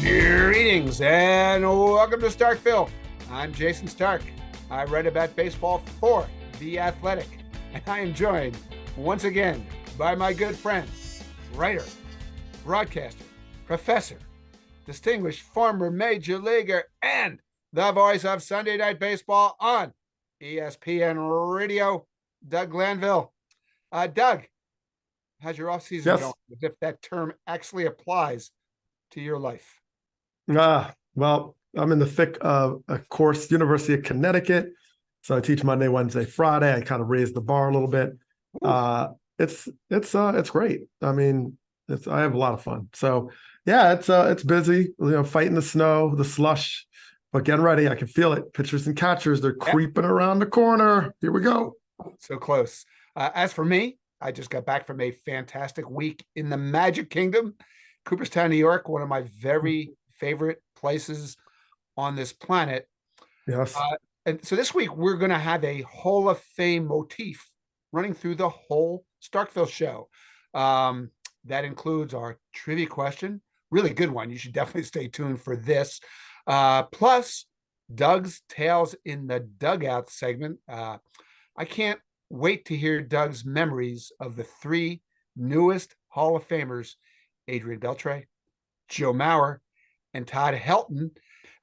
Greetings and welcome to Starkville. I'm Jayson Stark. I write about baseball for The Athletic, and I am joined once again by my good friend, writer, broadcaster, professor, distinguished former major leaguer, and the voice of Sunday Night Baseball on ESPN Radio, Doug Glanville. Doug, how's your offseason going? As if that term actually applies to your life. Well, I'm in the thick of a course, University of Connecticut. So I teach Monday, Wednesday, Friday. I kind of raised the bar a little bit. It's great. I mean, I have a lot of fun. So yeah, it's busy, fighting the snow, the slush, but getting ready. I can feel it. Pitchers and catchers, they're creeping around the corner. Here we go. So close. As for me, I just got back from a fantastic week in the Magic Kingdom, Cooperstown, New York, one of my very favorite places on this planet. Yes. And so this week we're going to have a Hall of Fame motif running through the whole Starkville show. That includes our trivia question, really good one. You should definitely stay tuned for this. Plus Doug's Tales in the Dugout segment. I can't wait to hear Doug's memories of the three newest Hall of Famers, Adrian Beltre, Joe Mauer, and Todd Helton.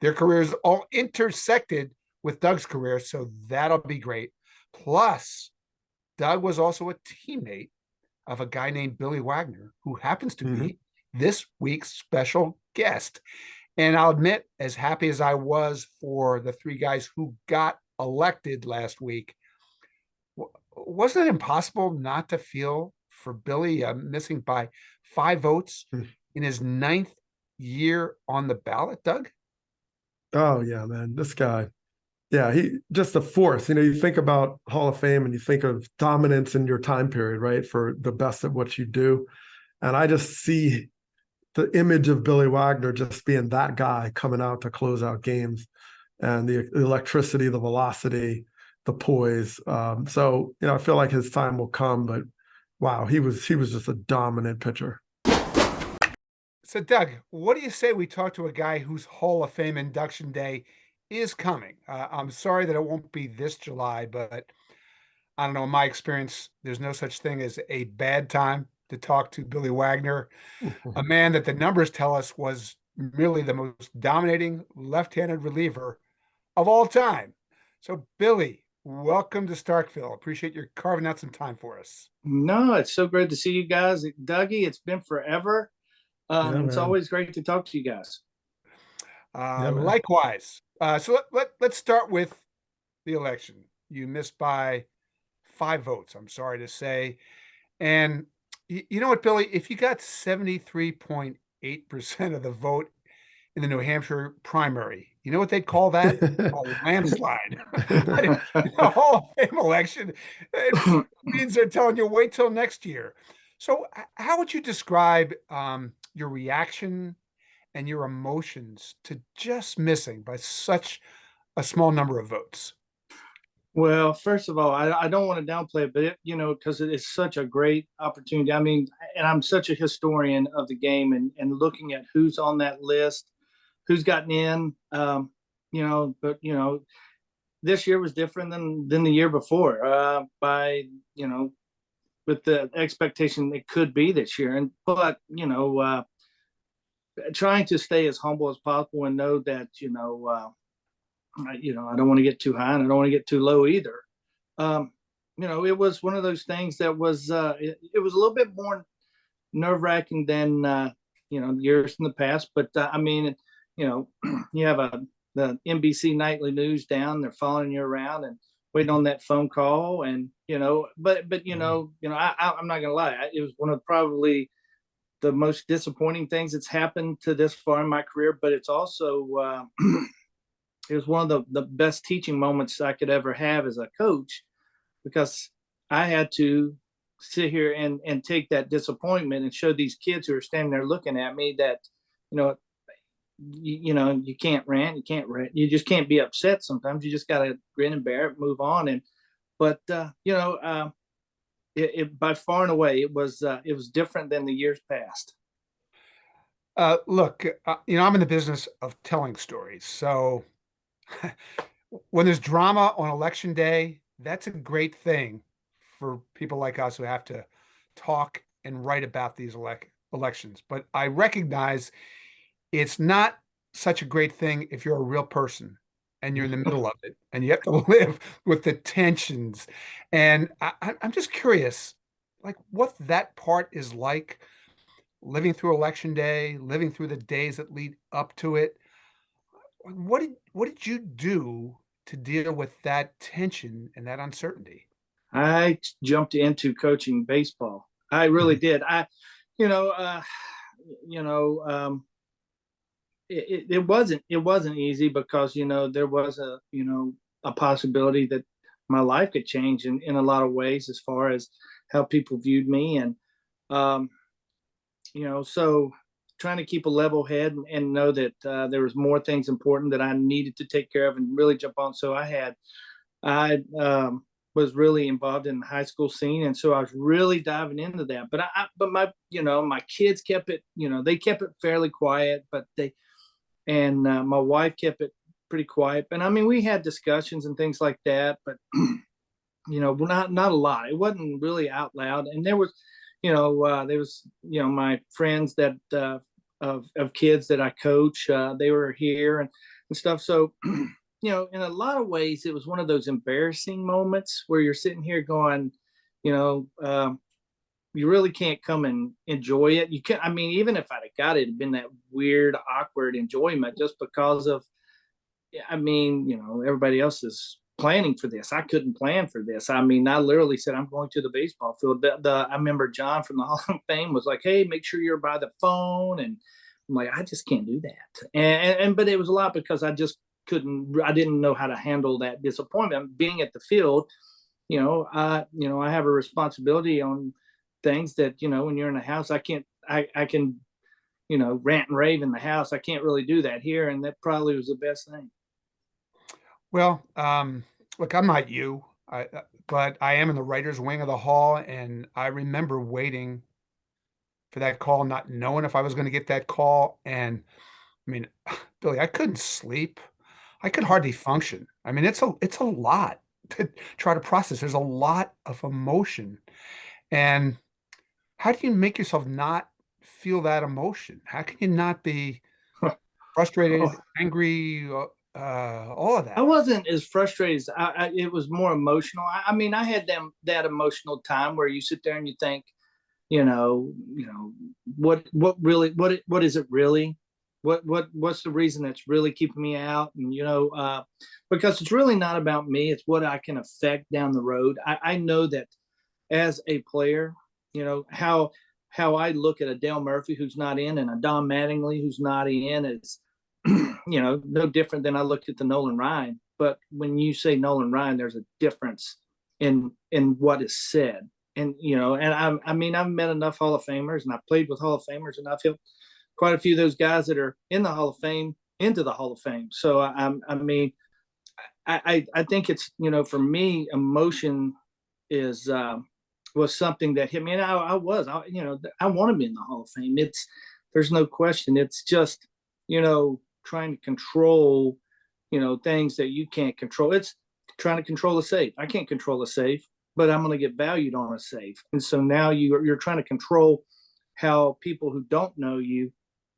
Their careers all intersected with Doug's career, so that'll be great. Plus, Doug was also a teammate of a guy named Billy Wagner, who happens to be this week's special guest. And I'll admit, as happy as I was for the three guys who got elected last week, wasn't it impossible not to feel for Billy, missing by 5 votes in his 9th year on the ballot, Doug? Oh yeah, man, this guy. Yeah, he just a force. You think about Hall of Fame and you think of dominance in your time period, right? For the best at what you do. And I just see the image of Billy Wagner just being that guy coming out to close out games, and the electricity, the velocity, the poise. So I feel like his time will come, but wow, he was just a dominant pitcher. So, Doug, what do you say we talk to a guy whose Hall of Fame induction day is coming? I'm sorry that it won't be this July, but I don't know. In my experience, there's no such thing as a bad time to talk to Billy Wagner, a man that the numbers tell us was merely the most dominating left-handed reliever of all time. So, Billy, welcome to Starkville. Appreciate your carving out some time for us. No, it's so great to see you guys. Dougie, it's been forever. It's always great to talk to you guys. Likewise. So let's start with the election. You missed by 5 votes, I'm sorry to say. And you know what, Billy? If you got 73.8% of the vote in the New Hampshire primary, you know what they'd call that? A landslide. The Hall of Fame election. It means they're telling you wait till next year. So how would you describe your reaction and your emotions to just missing by such a small number of votes? Well, first of all, I don't want to downplay it, but because it is such a great opportunity. I mean, and I'm such a historian of the game, and looking at who's on that list, who's gotten in, but this year was different than the year before, with the expectation it could be this year. But trying to stay as humble as possible and know that, I don't want to get too high and I don't want to get too low either. It was one of those things that was, it was a little bit more nerve wracking than, years in the past. But you have the NBC nightly news down, they're following you around and waiting on that phone call. And, I'm not going to lie. It was one of probably the most disappointing things that's happened to this far in my career, but it's also, it was one of the best teaching moments I could ever have as a coach, because I had to sit here and take that disappointment and show these kids who are standing there looking at me that, you can't rant, you just can't be upset. Sometimes you just got to grin and bear it, move on. But it by far and away, it was different than the years past. Look, I'm in the business of telling stories. So when there's drama on election day, that's a great thing for people like us who have to talk and write about these elections. But I recognize it's not such a great thing if you're a real person and you're in the middle of it and you have to live with the tensions. And I'm just curious, like what that part is like living through election day, living through the days that lead up to it. What did you do to deal with that tension and that uncertainty? I jumped into coaching baseball. I really Mhm. did. You know, uh, you know, it wasn't easy because there was a possibility that my life could change in a lot of ways as far as how people viewed me, and um, so trying to keep a level head and know that there was more things important that I needed to take care of and really jump on. So I was really involved in the high school scene, and so I was really diving into that. But my kids kept it, they kept it fairly quiet, but my wife kept it pretty quiet. And I mean, we had discussions and things like that, but not a lot. It wasn't really out loud. And there was my friends that of kids that I coach. They were here and stuff. So in a lot of ways, it was one of those embarrassing moments where you're sitting here going, you know, you really can't come and enjoy it. You can, I mean, even if I'd have got it, it'd been that weird, awkward enjoyment just because of, I mean, everybody else is planning for this. I couldn't plan for this. I mean, I literally said, I'm going to the baseball field. I remember John from the Hall of Fame was like, hey, make sure you're by the phone. And I'm like, I just can't do that. But it was a lot because I didn't know how to handle that disappointment being at the field. I have a responsibility on things that, when you're in a house, I can, rant and rave in the house. I can't really do that here. And that probably was the best thing. Well, look, I'm not you, but I am in the writers' wing of the hall, and I remember waiting for that call, not knowing if I was going to get that call. And I mean, Billy, I couldn't sleep. I could hardly function. I mean, it's a lot to try to process. There's a lot of emotion. And how do you make yourself not feel that emotion? How can you not be frustrated, Oh, angry, all of I that? wasn't as frustrated as it was more emotional. I mean, I had that emotional time where you sit there and you think, what is it really? What's the reason that's really keeping me out? And because it's really not about me. It's what I can affect down the road. I know that as a player, how I look at a Dale Murphy who's not in and a Don Mattingly who's not in is, no different than I looked at the Nolan Ryan. But when you say Nolan Ryan, there's a difference in what is said. And I mean, I've met enough Hall of Famers, and I've played with Hall of Famers, and I've helped quite a few of those guys that are in the Hall of Fame into the Hall of Fame. So I mean, I think it's for me, emotion is was something that hit me, and I want to be in the Hall of Fame. There's no question. It's just trying to control things that you can't control. It's trying to control a safe. I can't control a safe, but I'm going to get valued on a safe, and so now you're trying to control how people who don't know you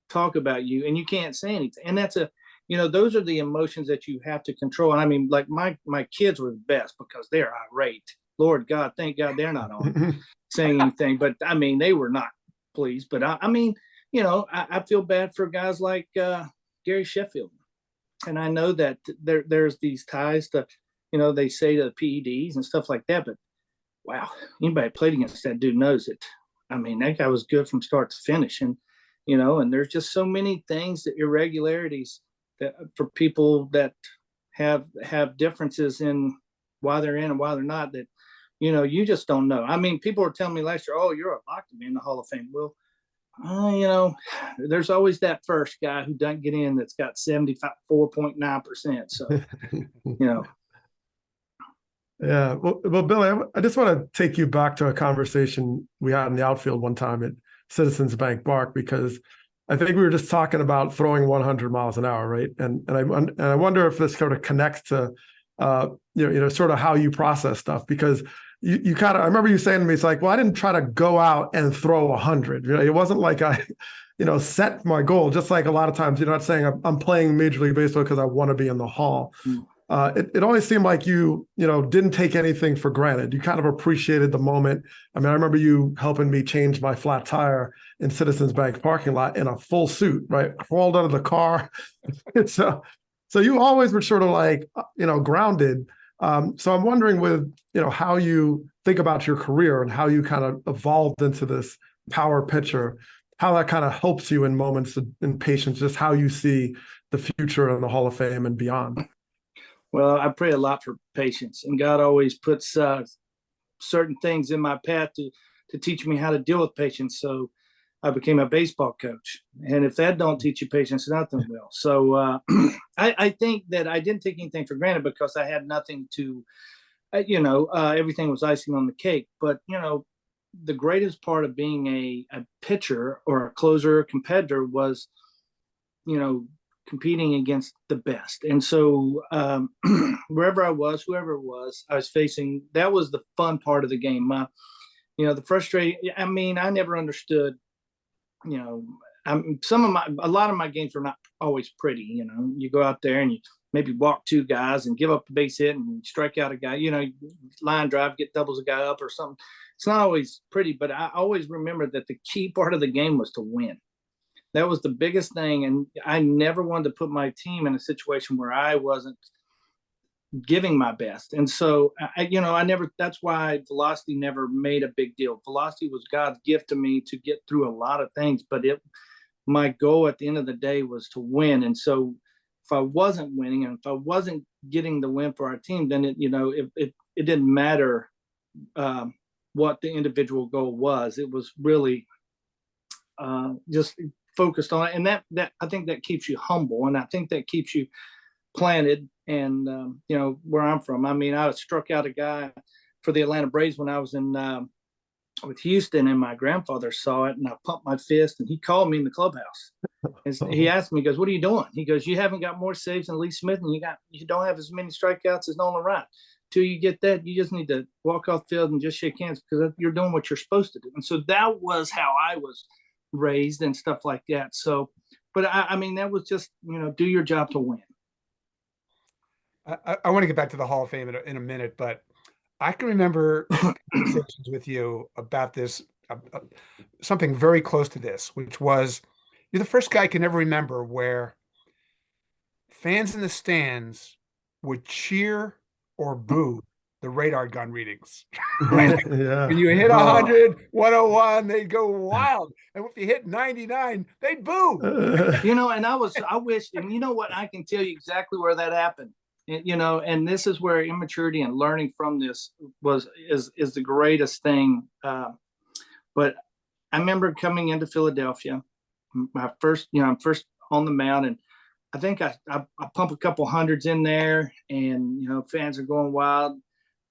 talk about you, and you can't say anything. And those are the emotions that you have to control. And I mean, like my kids were the best because they're irate. Lord God, thank God they're not on saying anything. But I mean, they were not pleased. But I mean, I feel bad for guys like Gary Sheffield, and I know that there's these ties to, they say to the PEDs and stuff like that. But wow, anybody played against that dude knows it. I mean, that guy was good from start to finish, and and there's just so many things, that irregularities, that for people that have differences in why they're in and why they're not, that you just don't know. I mean, people were telling me last year, oh, you're a lock to be in the Hall of Fame. Well, there's always that first guy who doesn't get in that's got 74.9%. So, Yeah. Well, Billy, I just want to take you back to a conversation we had in the outfield one time at Citizens Bank Park, because I think we were just talking about throwing 100 miles an hour, right? And I wonder if this sort of connects to sort of how you process stuff, because you kind of, I remember you saying to me, it's like, well, I didn't try to go out and throw 100. It wasn't like I set my goal. Just like a lot of times, you're not saying I'm playing Major League Baseball because I want to be in the Hall. It always seemed like you didn't take anything for granted. You kind of appreciated the moment. I mean, I remember you helping me change my flat tire in Citizens Bank parking lot in a full suit, right? Crawled out of the car. So you always were sort of like, grounded. So I'm wondering with, how you think about your career and how you kind of evolved into this power pitcher, how that kind of helps you in moments in patience, just how you see the future in the Hall of Fame and beyond. Well, I pray a lot for patience, and God always puts certain things in my path to teach me how to deal with patience. So I became a baseball coach, and if that don't teach you patience, nothing will. So I think that I didn't take anything for granted because I had nothing to, everything was icing on the cake. But the greatest part of being a pitcher or a closer or competitor was, competing against the best. And so wherever I was, whoever it was, I was facing, that was the fun part of the game. The frustrating, I mean, I never understood, a lot of my games were not always pretty. You go out there and you maybe walk two guys and give up a base hit and strike out a guy, line drive, get doubles a guy up or something. It's not always pretty, but I always remember that the key part of the game was to win. That was the biggest thing. And I never wanted to put my team in a situation where I wasn't giving my best. And so, that's why velocity never made a big deal. Velocity was God's gift to me to get through a lot of things, but my goal at the end of the day was to win. And so if I wasn't winning and if I wasn't getting the win for our team, then it didn't matter what the individual goal was. It was really just focused on it. And that I think that keeps you humble, and I think that keeps you planted. And where I'm from, I mean, I struck out a guy for the Atlanta Braves when I was in with Houston, and my grandfather saw it, and I pumped my fist, and he called me in the clubhouse. And he asked me, he goes, "What are you doing?" He goes, "You haven't got more saves than Lee Smith, and you don't have as many strikeouts as Nolan Ryan. Till you get that, you just need to walk off the field and just shake hands because you're doing what you're supposed to do." And so that was how I was raised and stuff like that. So, but I mean, that was just, do your job to win. I want to get back to the Hall of Fame in a minute, but I can remember conversations with you about this, something very close to this, which was you're the first guy I can ever remember where fans in the stands would cheer or boo the radar gun readings. Right? Yeah. When you hit 100, 101, they'd go wild. And if you hit 99, they'd boo. And I wish, and you know what, I can tell you exactly where that happened. And this is where immaturity and learning from this is the greatest thing. But I remember coming into Philadelphia, my first, I'm first on the mound, and I think I pump a couple hundreds in there, and fans are going wild,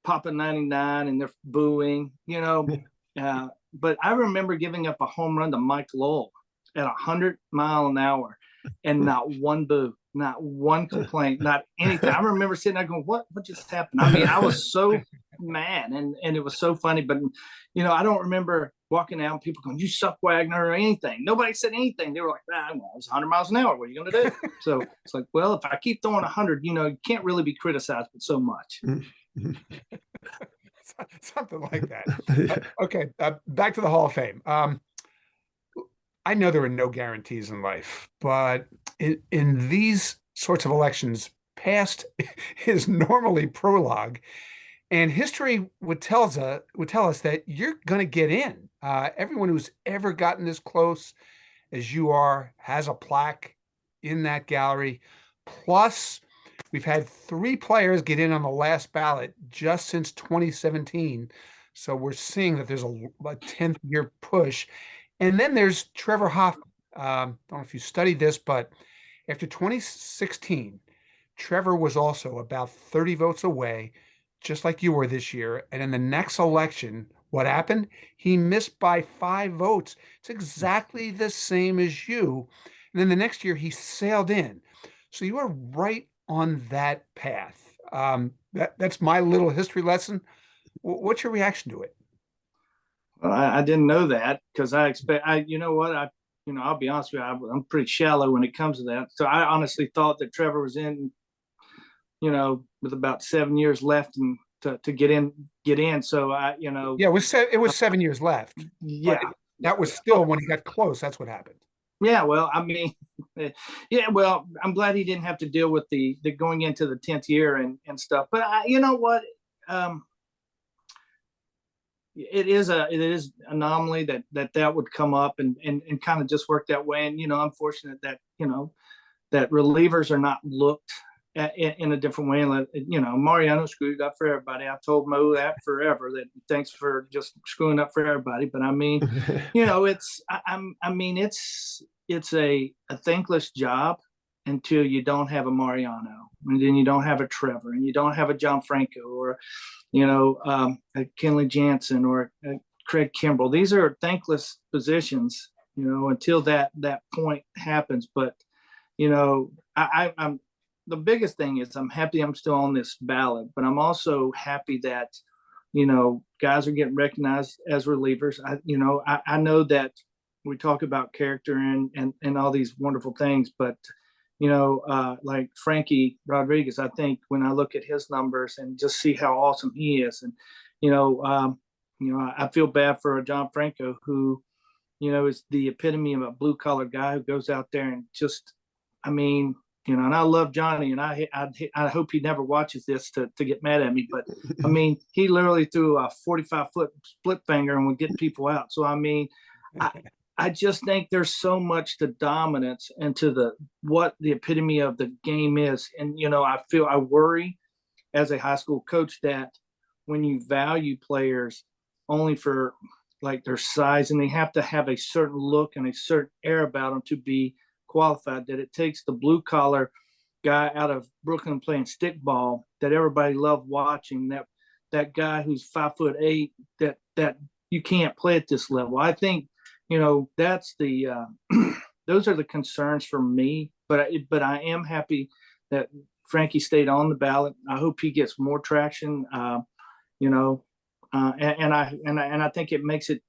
popping 99, and they're booing, but I remember giving up a home run to Mike Lowell at 100 miles an hour, and not one boo, not one complaint, not anything. I remember sitting there going, what just happened? I mean, I was so mad, and it was so funny, but I don't remember walking out and people going, "You suck, Wagner," or anything. Nobody said anything. They were like, it was 100 miles an hour. What are you going to do? So it's like, well, if I keep throwing 100, you can't really be criticized with so much. Something like that. Okay, back to the Hall of Fame. I know there are no guarantees in life, but in these sorts of elections, past is normally prologue, and history would tell us that you're going to get in. Everyone who's ever gotten this close as you are has a plaque in that gallery. Plus, we've had 3 players get in on the last ballot just since 2017. So we're seeing that there's a 10th year push. And then there's Trevor Hoffman. I don't know if you studied this, but after 2016, Trevor was also about 30 votes away, just like you were this year. And in the next election, What happened? He missed by 5 votes. It's exactly the same as you. And then the next year he sailed in. So you are right on that path. That's my little history lesson. What's your reaction to it? Well, I didn't know that because you know what, I'll be honest with you, I'm pretty shallow when it comes to that. So I honestly thought that Trevor was in, with about 7 years left and to get in. So Yeah, it was 7 years left, but yeah, that was still when he got close. That's what happened. yeah. Well, I mean, yeah. Well, I'm glad he didn't have to deal with the going into the 10th year and stuff. But you know what? It is anomaly that would come up and kind of just work that way. And unfortunate that that relievers are not looked at in a different way. And Mariano screwed up for everybody. I've told Mo that forever. That thanks for just screwing up for everybody. But I mean, it's a thankless job until you don't have a Mariano, and then you don't have a Trevor, and you don't have a John Franco, or a Kenley Jansen, or Craig Kimbrell. These are thankless positions, until that point happens. But I'm the biggest thing is I'm happy I'm still on this ballot, but I'm also happy that guys are getting recognized as relievers. I know that we talk about character and all these wonderful things, but like Frankie Rodriguez, I think when I look at his numbers and just see how awesome he is, and I feel bad for John Franco, who is the epitome of a blue collar guy who goes out there and just, I mean, and I love Johnny, and I hope he never watches this to get mad at me, but I mean, he literally threw a 45-foot split finger and would get people out. So I mean, I just think there's so much to dominance and to what the epitome of the game is. And, I worry as a high school coach that when you value players only for like their size, and they have to have a certain look and a certain air about them to be qualified, that it takes the blue collar guy out of Brooklyn playing stickball that everybody loved watching, that guy who's 5'8", that you can't play at this level. I think, that's the those are the concerns for me. But I am happy that Frankie stayed on the ballot. I hope he gets more traction. And I think it makes it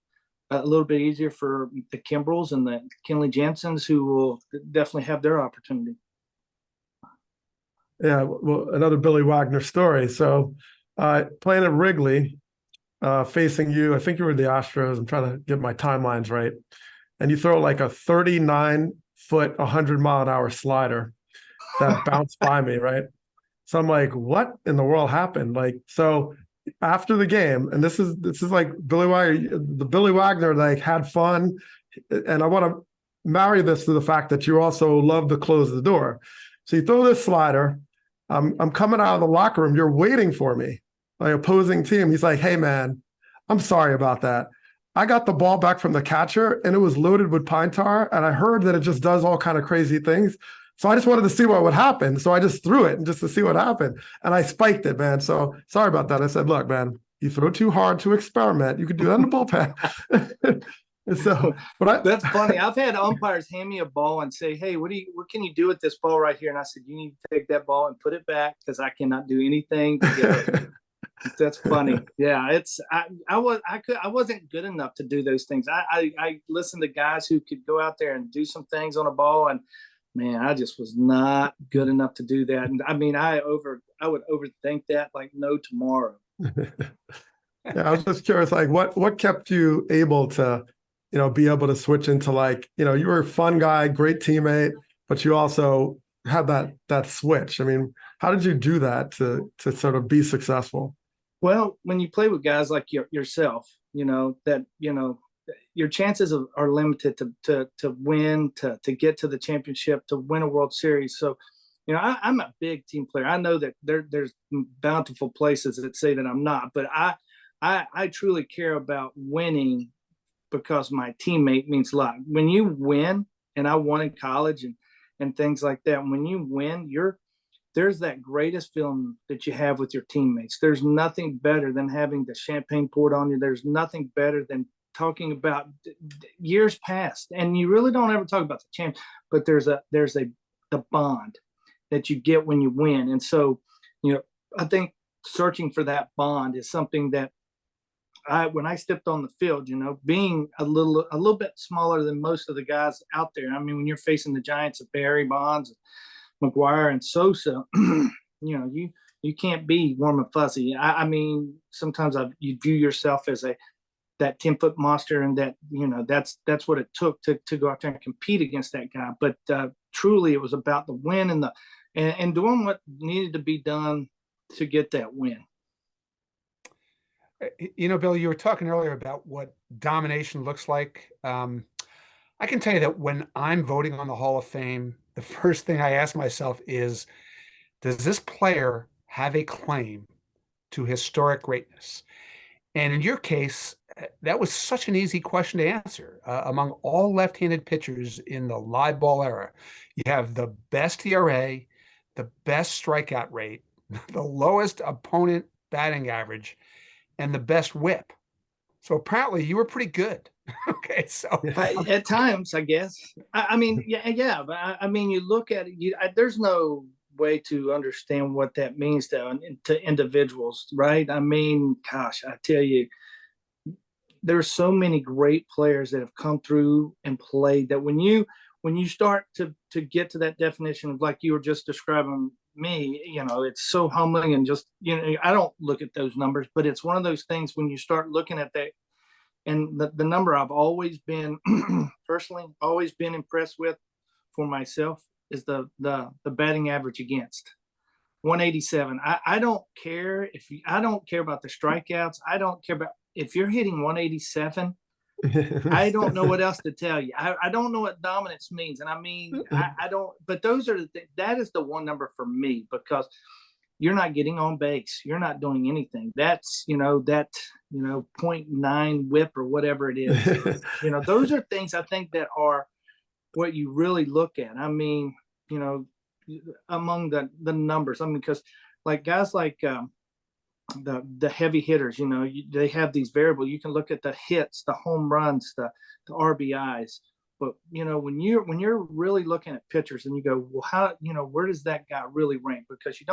a little bit easier for the Kimbrells and the Kenley Jansens, who will definitely have their opportunity. Yeah, well, another Billy Wagner story. So playing at Wrigley, facing you, I think you were the Astros. I'm trying to get my timelines right. And you throw like a 39-foot, 100-mile-an-hour slider that bounced by me, right? So I'm like, what in the world happened? Like, so after the game, and this is like Billy Wagner, the Billy Wagner like had fun, and I want to marry this to the fact that you also love to close the door. So you throw this slider. I'm coming out of the locker room. You're waiting for me, my opposing team. He's like, hey man, I'm sorry about that. I got the ball back from the catcher and it was loaded with pine tar, and I heard that it just does all kind of crazy things. So I just wanted to see what would happen. So I just threw it and just to see what happened. And I spiked it, man. So sorry about that. I said, look, man, you throw too hard to experiment. You could do that in the bullpen. So, but that's funny. I've had umpires hand me a ball and say, hey, what can you do with this ball right here? And I said, you need to take that ball and put it back because I cannot do anything to get it. That's funny. Yeah, I wasn't good enough to do those things. I listened to guys who could go out there and do some things on a ball, and man, I just was not good enough to do that. And I mean, I would overthink that like no tomorrow. Yeah, I was just curious, like what kept you able to, be able to switch into like, you were a fun guy, great teammate, but you also had that switch. I mean, how did you do that to sort of be successful? Well, when you play with guys like yourself, your chances are limited to win, to get to the championship, to win a World Series. So, I'm a big team player. I know that there's bountiful places that say that I'm not, but I truly care about winning because my teammate means a lot. When you win, and I won in college and things like that, when you win, there's that greatest feeling that you have with your teammates. There's nothing better than having the champagne poured on you. There's nothing better than talking about years past. And you really don't ever talk about the champ, but there's the bond that you get when you win. And so, I think searching for that bond is something that when I stepped on the field, being a little bit smaller than most of the guys out there. I mean, when you're facing the giants of Barry Bonds, McGuire, and Sosa, you can't be warm and fuzzy. I mean, sometimes you view yourself as that 10-foot monster, and that that's what it took to go out there and compete against that guy. But truly, it was about the win and doing what needed to be done to get that win. Bill, you were talking earlier about what domination looks like. I can tell you that when I'm voting on the Hall of Fame, the first thing I ask myself is, does this player have a claim to historic greatness? And in your case, that was such an easy question to answer. Among all left-handed pitchers in the live ball era, you have the best ERA, the best strikeout rate, the lowest opponent batting average, and the best whip. So apparently you were pretty good. Okay, so at times, I guess. I mean, yeah. But I mean, you look at it. There's no way to understand what that means to individuals, right? I mean, gosh, I tell you, there's so many great players that have come through and played that when you start to get to that definition of, like you were just describing me, it's so humbling. And just, I don't look at those numbers, but it's one of those things when you start looking at that. And the number I've always been personally always been impressed with for myself is the batting average against 187. I don't care I don't care about the strikeouts. I don't care about if you're hitting 187. I don't know what else to tell you. I don't know what dominance means. And I mean, I don't, but those are that is the one number for me, because you're not getting on base. You're not doing anything. That's, that 0.9 whip or whatever it is. Those are things I think that are what you really look at. I mean, among the numbers, I mean, because like guys like the heavy hitters, they have these variables. You can look at the hits, the home runs, the RBIs. But when you're really looking at pitchers and you go, well, how where does that guy really rank? Because you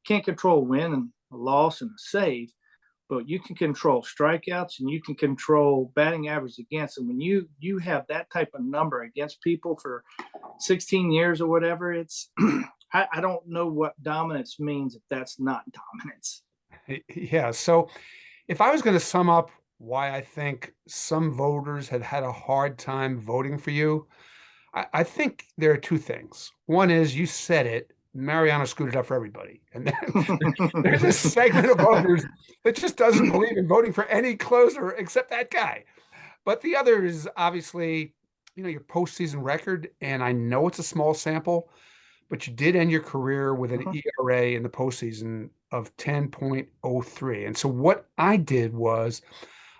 can't control win and a loss and a save, but you can control strikeouts and you can control batting average against. And when you have that type of number against people for 16 years or whatever, it's I don't know what dominance means if that's not dominance. Yeah. So if I was going to sum up why I think some voters had a hard time voting for you, I think there are two things. One is, you said it, Mariano screwed it up for everybody. And then there's a segment of voters that just doesn't believe in voting for any closer except that guy. But the other is obviously, your postseason record. And I know it's a small sample, but you did end your career with an ERA in the postseason of 10.03. And so what I did was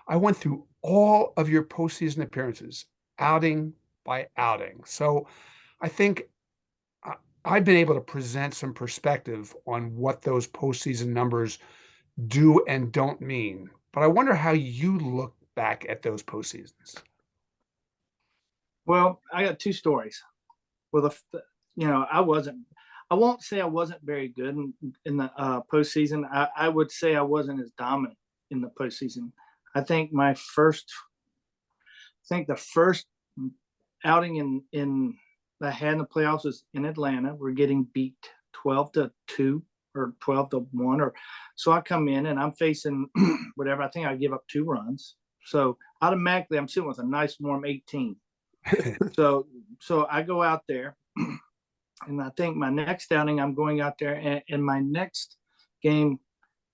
I went through all of your postseason appearances, outing by outing. So I think I've been able to present some perspective on what those postseason numbers do and don't mean. But I wonder how you look back at those postseasons. Well, I got two stories. Well, I won't say I wasn't very good in the postseason. I would say I wasn't as dominant in the postseason. I think the first outing in I had in the playoffs was in Atlanta. We're getting beat 12-2 or 12-1, or so I come in and I'm facing whatever. I think I give up 2 runs. So automatically I'm sitting with a nice warm 18. So I go out there, and I think my next outing I'm going out there, and my next game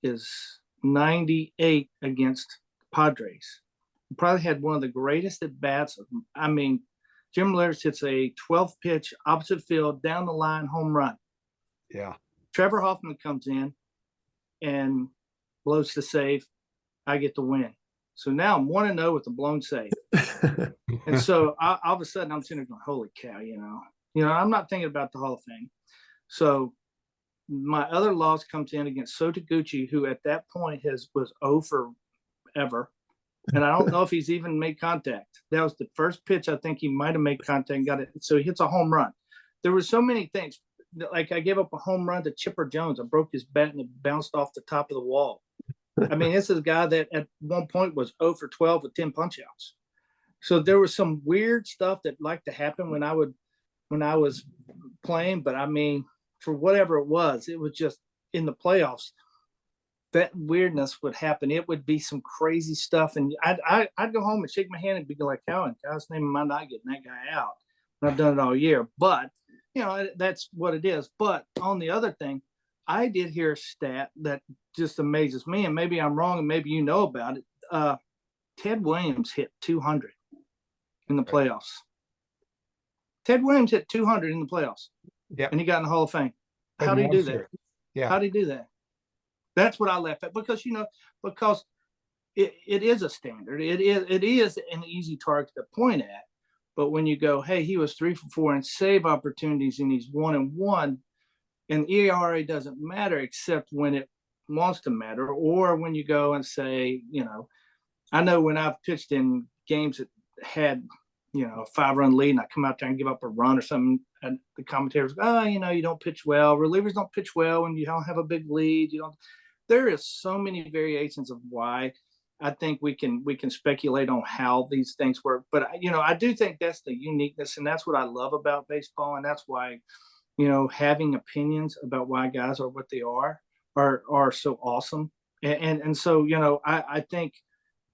is 98 against Padres. Probably had one of the greatest at bats. I mean, Jim Leyers hits a 12th pitch opposite field down the line home run. Yeah. Trevor Hoffman comes in and blows the save. I get the win. So now I'm 1-0 with a blown save. And so all of a sudden I'm sitting there going, holy cow, I'm not thinking about the Hall of Fame. So my other loss comes in against Sotaguchi, who at that point was 0 for ever. And I don't know if he's even made contact. That was the first pitch I think he might have made contact and got it. So he hits a home run. There were so many things. Like I gave up a home run to Chipper Jones. I broke his bat and it bounced off the top of the wall. I mean, this is a guy that at one point was 0 for 12 with 10 punch outs. So there was some weird stuff that liked to happen when I was playing. But I mean, for whatever it was just in the playoffs. That weirdness would happen. It would be some crazy stuff. And I'd go home and shake my hand and be like, how in God's name am I not getting that guy out? And I've done it all year. But, that's what it is. But on the other thing, I did hear a stat that just amazes me. And maybe I'm wrong and maybe you know about it. Ted Williams hit 200 in the playoffs. Ted Williams hit 200 in the playoffs. Yeah. And he got in the Hall of Fame. How did he do that? Yeah. How did he do that? That's what I left at because it is a standard. It is an easy target to point at. But when you go, hey, he was 3 for 4 in save opportunities and he's 1-1, and ERA doesn't matter except when it wants to matter, or when you go and say, I know when I've pitched in games that had, a 5-run lead and I come out there and give up a run or something, and the commentators go, you don't pitch well. Relievers don't pitch well when you don't have a big lead. There is so many variations of why. I think we can speculate on how these things work, but I do think that's the uniqueness, and that's what I love about baseball, and that's why having opinions about why guys are what they are so awesome, and so I think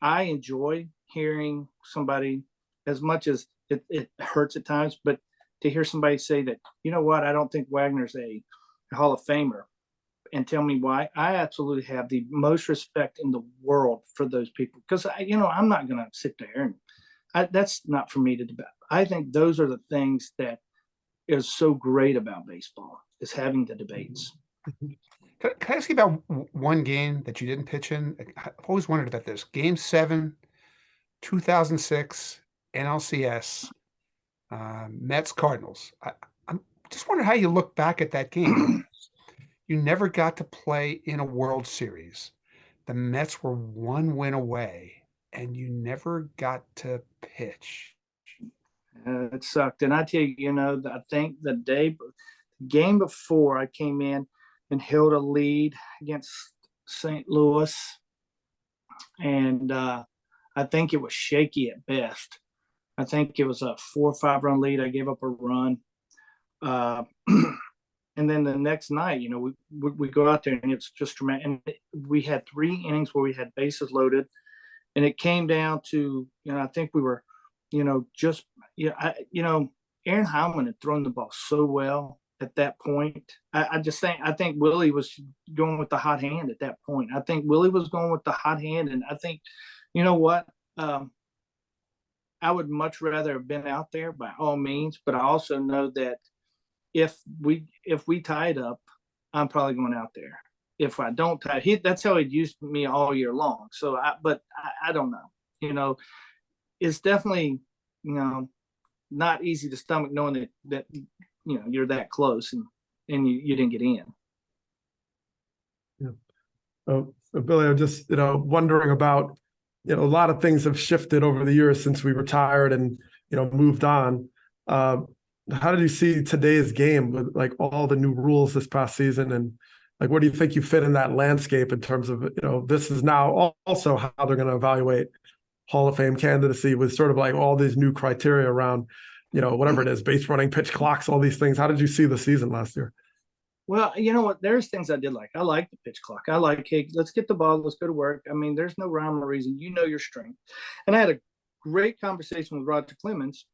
I enjoy hearing somebody, as much as it hurts at times, but to hear somebody say that, I don't think Wagner's a Hall of Famer, and tell me why. I absolutely have the most respect in the world for those people, because I'm not going to sit there and that's not for me to debate. I think those are the things that is so great about baseball, is having the debates. Can I ask you about one game that you didn't pitch in? I've always wondered about this. Game 7, 2006, NLCS, Mets Cardinals. I'm just wondering how you look back at that game. You never got to play in a World Series. The Mets were 1 win away, and you never got to pitch. It sucked. And I tell you, I think the game before, I came in and held a lead against St. Louis. And I think it was shaky at best. I think it was a 4 or 5 run lead. I gave up a run. And then the next night, we go out there and it's just dramatic. And we had 3 innings where we had bases loaded, and it came down to, I think we were, Aaron Hyman had thrown the ball so well at that point. I think Willie was going with the hot hand at that point. I think Willie was going with the hot hand, and I think, I would much rather have been out there by all means, but I also know that if we tied up, I'm probably going out there. If I don't tie, that's how he'd used me all year long. So, I don't know. It's definitely, not easy to stomach knowing that you're that close and you didn't get in. Yeah. Oh, Billy, I'm just wondering about a lot of things have shifted over the years since we retired and moved on. How did you see today's game with like all the new rules this past season, and like where do you think you fit in that landscape in terms of this is now also how they're going to evaluate Hall of Fame candidacy with sort of like all these new criteria around whatever it is, base running, pitch clocks, all these things. How did you see the season last year? Well, you know what? There's things I did like. I like the pitch clock. I like, hey, let's get the ball. Let's go to work. I mean, there's no rhyme or reason. Your strength. And I had a great conversation with Roger Clemens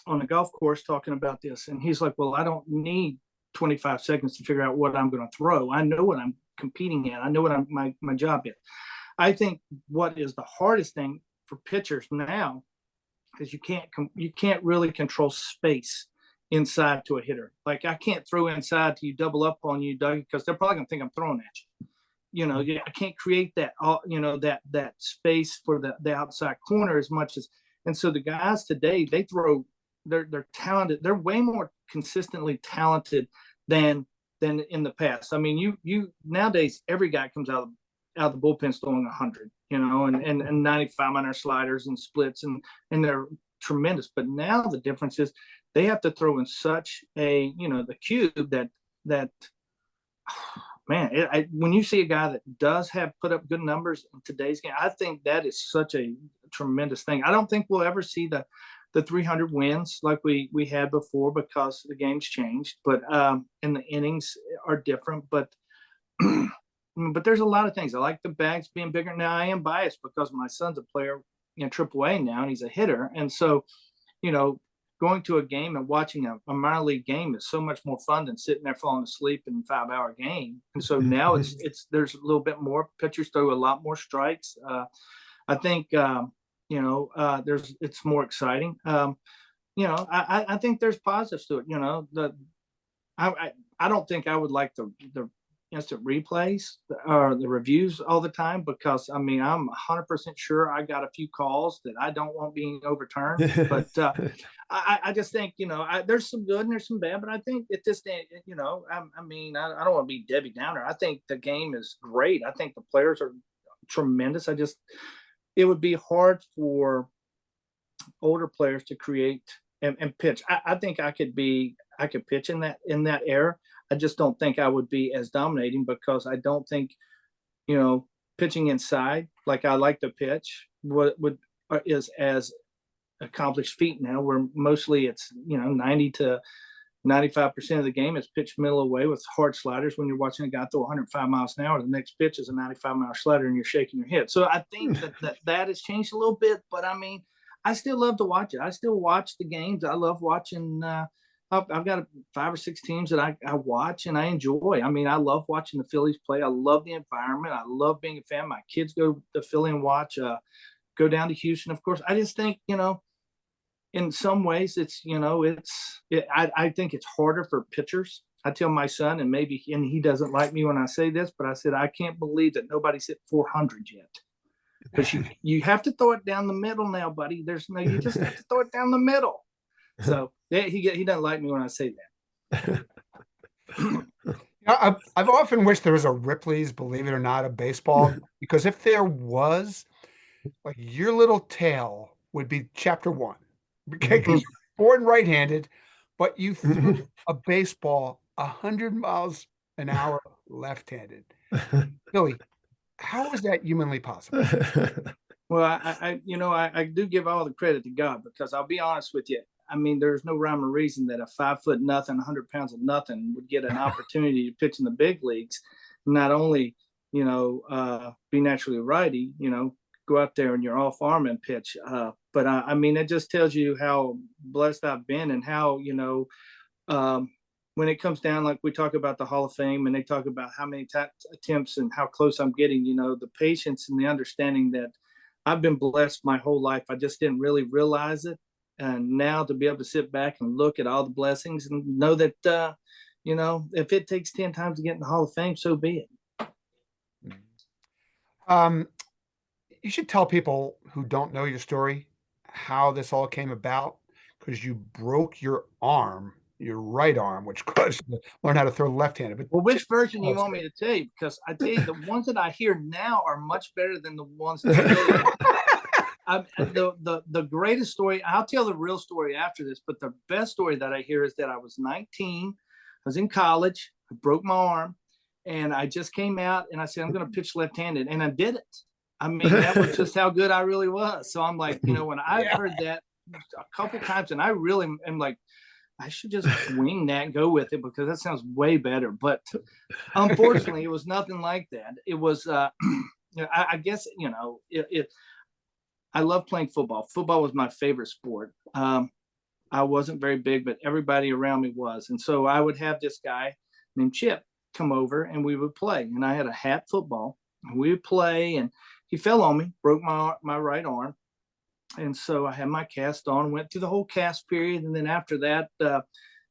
on the golf course talking about this. And he's like, well, I don't need 25 seconds to figure out what I'm going to throw. I know what I'm competing in. I know what my job is. I think what is the hardest thing for pitchers now is you can't really control space inside to a hitter. Like I can't throw inside to you, double up on you, Doug, because they're probably gonna think I'm throwing at you. I can't create that, that space for the outside corner as much as. And so the guys today, they're talented. They're way more consistently talented than than in the past. I mean, you nowadays every guy comes out of the bullpen throwing 100, and 95-mile sliders and splits, and they're tremendous. But now the difference is they have to throw in such a the cube that man, when you see a guy that does have put up good numbers in today's game, I think that is such a tremendous thing. I don't think we'll ever see the 300 wins like we had before because the game's changed, but and the innings are different. But there's a lot of things. I like the bags being bigger. Now I am biased because my son's a player in AAA now, and he's a hitter, and so going to a game and watching a minor league game is so much more fun than sitting there falling asleep in a 5-hour game. And so now there's a little bit more. Pitchers throw a lot more strikes. I think it's more exciting. I think there's positives to it. I don't think I would like the instant replays or the reviews all the time, because I'm 100% sure I got a few calls that I don't want being overturned. But I just think there's some good and there's some bad. But I think at this day, I don't want to be Debbie Downer. I think the game is great. I think the players are tremendous. It would be hard for older players to create and pitch. I think I could pitch in that era. I just don't think I would be as dominating, because I don't think, pitching inside like I like to pitch is as accomplished feat now, where mostly it's 90 to 95% of the game is pitched middle away with hard sliders. When you're watching a guy throw 105 miles an hour, the next pitch is a 95-mile slider and you're shaking your head. So I think that has changed a little bit, but I still love to watch it. I still watch the games. I love watching. I've got 5 or 6 teams that I watch and I enjoy. I love watching the Phillies play. I love the environment. I love being a fan. My kids go to Philly and watch, go down to Houston, of course. I just think, in some ways I think it's harder for pitchers. I tell my son, and he doesn't like me when I say this, but I said, I can't believe that nobody's hit 400 yet. Because you have to throw it down the middle now, buddy. You just have to throw it down the middle. So he doesn't like me when I say that. I've often wished there was a Ripley's Believe It or Not of baseball, because if there was, like, your little tale would be chapter 1, because you're born right-handed, but you threw a baseball 100 miles an hour left-handed. Billy, how is that humanly possible? Well, I do give all the credit to God, because I'll be honest with you. There's no rhyme or reason that a 5 foot nothing, 100 pounds of nothing would get an opportunity to pitch in the big leagues. Not only, be naturally righty, go out there and you're off arm and pitch. But it just tells you how blessed I've been, and how, when it comes down, like we talk about the Hall of Fame, and they talk about how many attempts and how close I'm getting, the patience and the understanding that I've been blessed my whole life. I just didn't really realize it. And now to be able to sit back and look at all the blessings and know that, if it takes 10 times to get in the Hall of Fame, so be it. You should tell people who don't know your story how this all came about, because you broke your right arm, which caused you to learn how to throw left-handed. But which version you want me to tell you? Because I tell you, the ones that I hear now are much better than the ones that the greatest story. I'll tell the real story after this, but the best story that I hear is that I was 19, I was in college, I broke my arm, and I just came out and I said, I'm going to pitch left-handed, and I did it. That was just how good I really was. So I'm like, when I've heard that a couple times, and I really am like, I should just wing that and go with it, because that sounds way better. But unfortunately, it was nothing like that. It was, I guess, I love playing football. Football was my favorite sport. I wasn't very big, but everybody around me was. And so I would have this guy named Chip come over and we would play. And I had a hat football, and we would play, and he fell on me, broke my right arm. And so I had my cast on, went through the whole cast period. And then after that, it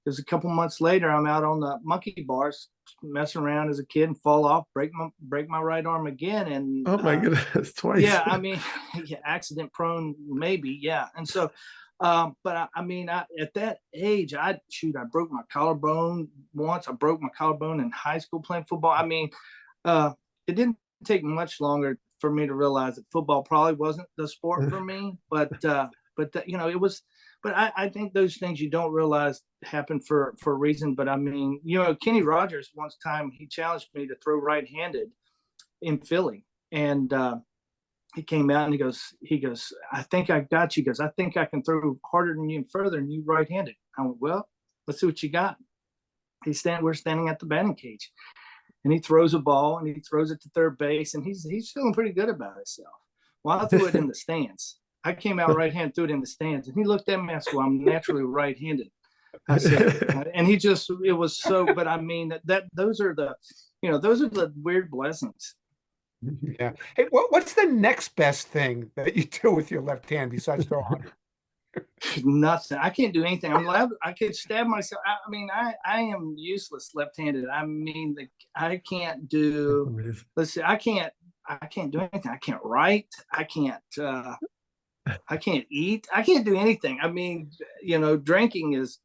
was a couple months later, I'm out on the monkey bars, messing around as a kid, and fall off, break my right arm again. And oh my goodness, twice. Yeah, accident prone, maybe. Yeah. And so But I mean, at that age, I broke my collarbone once. I broke my collarbone in high school playing football. I mean, it didn't take much longer for me to realize that football probably wasn't the sport for me. But you know, it was. But I think those things you don't realize happen for a reason. But I mean, you know, Kenny Rogers once time he challenged me to throw right-handed in Philly, and he came out and he goes, I think I got you. He goes, I think I can throw harder than you and further than you right-handed. I went, well, let's see what you got. We're standing at the batting cage, and he throws a ball and he throws it to third base, and he's feeling pretty good about himself. Well, I threw it in the stands. I came out right-handed, threw it in the stands, and he looked at me and said, well, I'm naturally right-handed. I said, and it was so, but I mean, those are the weird blessings. Yeah. Hey, what's the next best thing that you do with your left hand besides throw 100? Nothing. I can't do anything. I could stab myself. I mean, I am useless left-handed. I mean, I can't do. Let's see. I can't do anything. I can't write. I can't eat. I can't do anything. I mean, you know, drinking is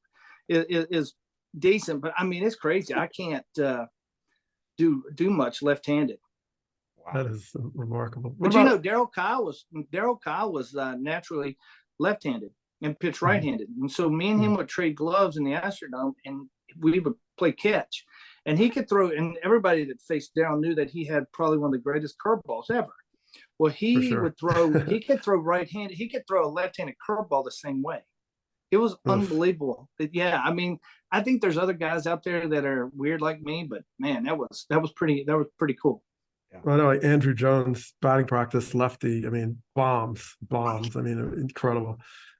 decent, but I mean, it's crazy. I can't do much left-handed. Wow. That is remarkable. But you know, Darryl Kyle was naturally left-handed and pitched right-handed, and so me and him would trade gloves in the Astrodome, and we would play catch. And he could throw, and everybody that faced Darryl knew that he had probably one of the greatest curveballs ever. Well, he would throw. He could throw right-handed. He could throw a left-handed curveball the same way. It was unbelievable. Yeah, I mean, I think there's other guys out there that are weird like me, but man, that was pretty cool. Yeah. Well, I know, like Andrew Jones, batting practice, lefty. I mean, bombs. I mean, incredible.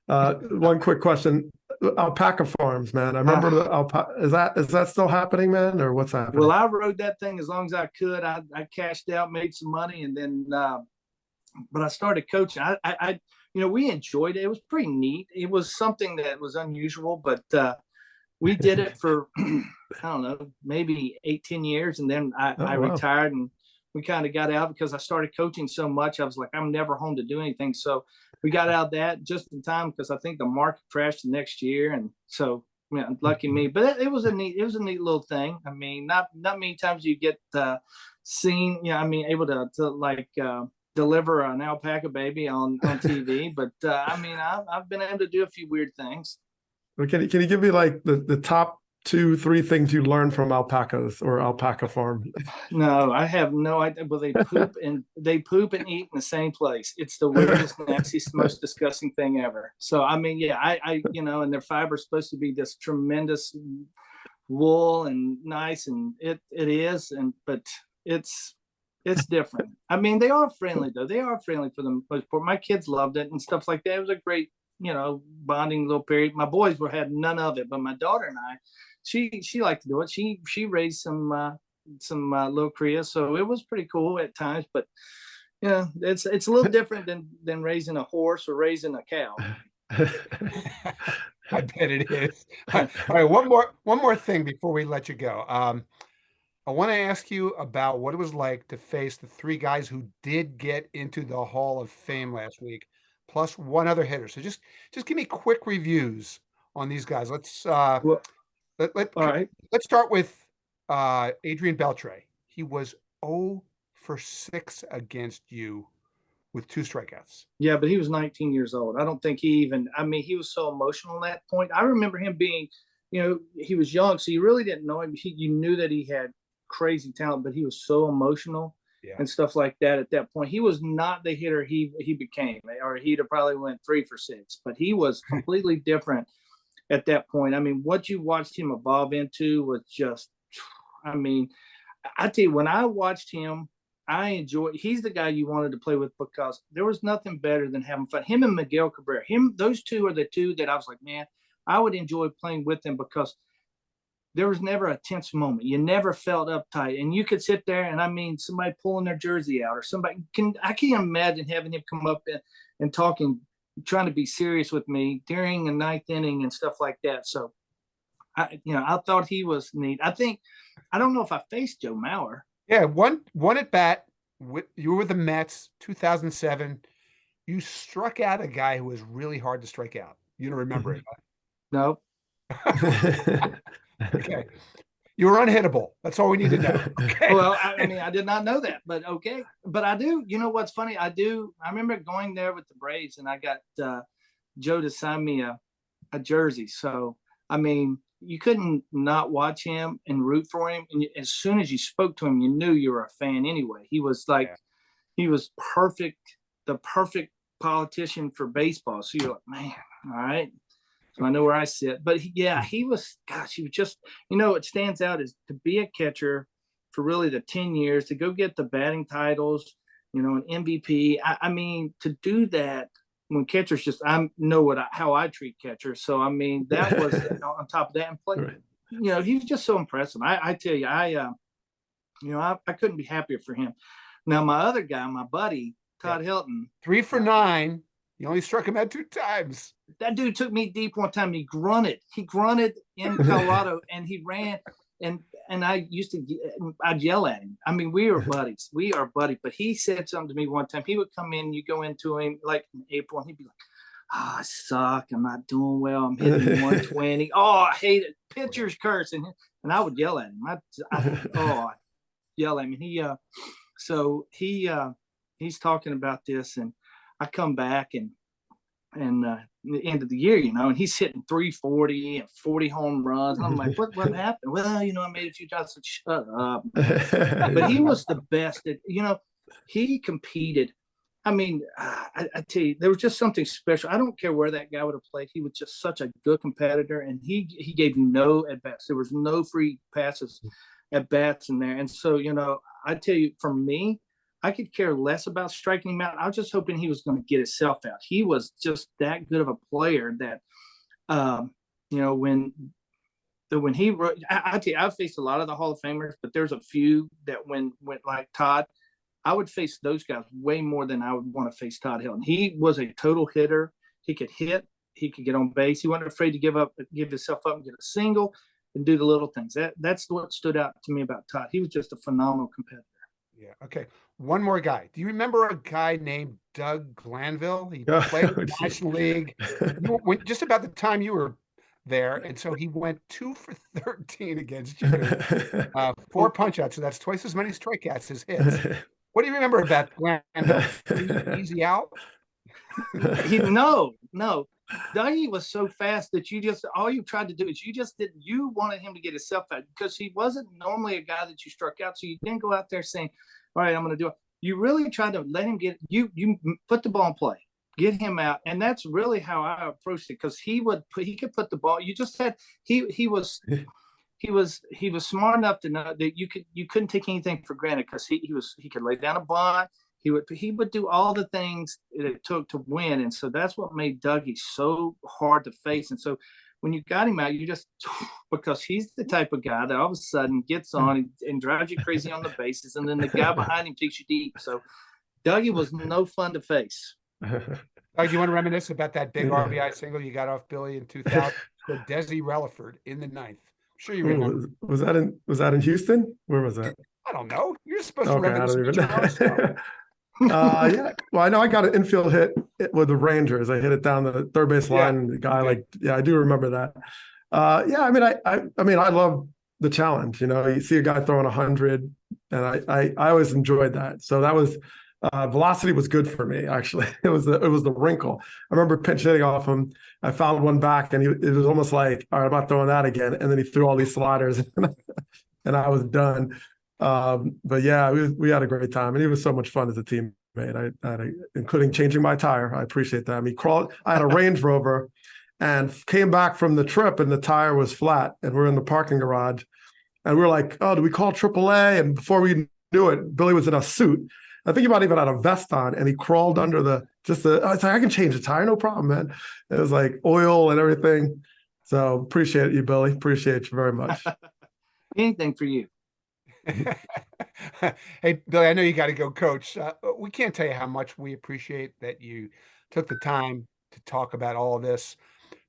One quick question: alpaca farms, man. I remember the alpaca. Is that still happening, man, or what's happening? Well, I rode that thing as long as I could. I cashed out, made some money, and then. But I started coaching. I you know, we enjoyed it. It was pretty neat. It was something that was unusual, but we did it for I don't know, maybe 18 years, and then I retired, and we kind of got out because I started coaching so much. I was like, I'm never home to do anything. So we got out of that just in time because I think the market crashed the next year, and so lucky me. But it was a neat little thing. I mean, not many times you get seen. You know, I mean, able to like. Deliver an alpaca baby on TV, but I mean, I've been able to do a few weird things. Well, can you give me like the top 2-3 things you learned from alpacas or alpaca farm? No, I have no idea. Well, they poop and eat in the same place. It's the weirdest, nastiest, most disgusting thing ever. So I mean, yeah, I you know, and their fiber is supposed to be this tremendous wool and nice, and it is, but it's different. I mean, they are friendly though. They are friendly for the most part. My kids loved it and stuff like that. It was a great, you know, bonding little period. My boys had none of it, but my daughter and I, she liked to do it. She raised some little cria, so it was pretty cool at times. But yeah, it's a little different than raising a horse or raising a cow. I bet it is. All right, one more thing before we let you go. I want to ask you about what it was like to face the 3 guys who did get into the Hall of Fame last week, plus one other hitter. So just give me quick reviews on these guys. Let's All right. Let's start with Adrian Beltre. He was 0 for 6 against you with 2 strikeouts. Yeah, but he was 19 years old. I don't think he was so emotional at that point. I remember him being, you know, he was young, so you really didn't know him. You knew that he had crazy talent, but he was so emotional and stuff like that at that point. He was not the hitter he became, or he'd have probably went 3 for 6, but he was completely different at that point. I mean, what you watched him evolve into was just, I mean, I tell you, when I watched him, I enjoyed. He's the guy you wanted to play with because there was nothing better than having fun. Him and Miguel Cabrera, those two are the two that I was like, man, I would enjoy playing with them because there was never a tense moment. You never felt uptight, and you could sit there and I mean, somebody pulling their jersey out or somebody I can't imagine having him come up and talking, trying to be serious with me during the 9th inning and stuff like that. So I thought he was neat. I don't know if I faced Joe Mauer. Yeah. One at bat you were with the Mets, 2007. You struck out a guy who was really hard to strike out. You don't remember it. No. Okay. You were unhittable. That's all we need to know. Okay. Well, I mean, I did not know that, but okay. But I do. You know what's funny? I remember going there with the Braves, and I got Joe to sign me a jersey. So, I mean, you couldn't not watch him and root for him. And as soon as you spoke to him, you knew you were a fan anyway. He was like, he was perfect, the perfect politician for baseball. So you're like, man, all right. So I know where I sit. But he was, gosh, he was just, it stands out as to be a catcher for really the 10 years, to go get the batting titles, an MVP. I mean, to do that when catchers just, I know how I treat catchers. So, I mean, that was on top of that. And play, right. He was just so impressive. I tell you, I couldn't be happier for him. Now, my other guy, my buddy, Todd Helton. 3 for 9. You only struck him out 2 times. That dude took me deep one time. He grunted in Colorado, and he ran. And I'd yell at him. I mean, we were buddies. We are buddies. But he said something to me one time. He would come in, you go into him like in April, and he'd be like, I suck. I'm not doing well. I'm hitting 120. Oh, I hate it. Pitcher's curse. And I would yell at him. I'd yell at him. He's talking about this, and I come back and the end of the year, and he's hitting 340 and 40 home runs. And I'm like, what happened? Well, I made a few shots. Shut up. But he was the best at, he competed. I mean, I tell you, there was just something special. I don't care where that guy would have played. He was just such a good competitor, and he gave you no at bats. There was no free passes at bats in there. And so, I tell you, for me, I could care less about striking him out. I was just hoping he was going to get himself out. He was just that good of a player that, when he wrote, I tell you, I've faced a lot of the Hall of Famers, but there's a few that went like Todd, I would face those guys way more than I would want to face Todd Helton. He was a total hitter. He could hit. He could get on base. He wasn't afraid to give himself up and get a single and do the little things. That's what stood out to me about Todd. He was just a phenomenal competitor. Yeah. Okay. One more guy. Do you remember a guy named Doug Glanville? He played in the National League just about the time you were there. And so he went 2 for 13 against you. 4 punch-outs. So that's twice as many strikeouts as hits. What do you remember about Glanville? Easy out? No. Dougie was so fast that all you tried to do is you wanted him to get himself out, because he wasn't normally a guy that you struck out. So you didn't go out there saying, all right, I'm going to do it. You really tried to let him you put the ball in play, get him out. And that's really how I approached it, because he could put the ball. You just had, he was smart enough to know that you couldn't take anything for granted, because he could lay down a bunt. He would do all the things it took to win. And so that's what made Dougie so hard to face. And so when you got him out, because he's the type of guy that all of a sudden gets on and drives you crazy on the bases. And then the guy behind him takes you deep. So Dougie was no fun to face. Doug, you want to reminisce about that big RBI single you got off Billy in 2000 for Desi Relaford in the 9th? I'm sure you remember. Was that in Houston? Where was that? I don't know. You're supposed to remember. I don't even know. Yeah. Well, I know I got an infield hit with the Rangers. I hit it down the third base line. And the guy, I do remember that. I mean, I love the challenge. You see a guy throwing 100, and I always enjoyed that. So that was velocity was good for me. Actually, it was the wrinkle. I remember pinch hitting off him. I fouled one back, and it was almost like, all right, I'm not throwing that again. And then he threw all these sliders, and I was done. But yeah, we had a great time, and it was so much fun as a teammate. Including changing my tire. I appreciate that. I mean, I had a Range Rover, and came back from the trip, and the tire was flat, and we're in the parking garage, and we're like, oh, do we call AAA? And before we knew it, Billy was in a suit. I think he might even had a vest on, and he crawled under I was like, I can change the tire, no problem, man. It was like oil and everything. So appreciate you, Billy. Appreciate you very much. Anything for you. Hey, Billy, I know you got to go, Coach. We can't tell you how much we appreciate that you took the time to talk about all of this.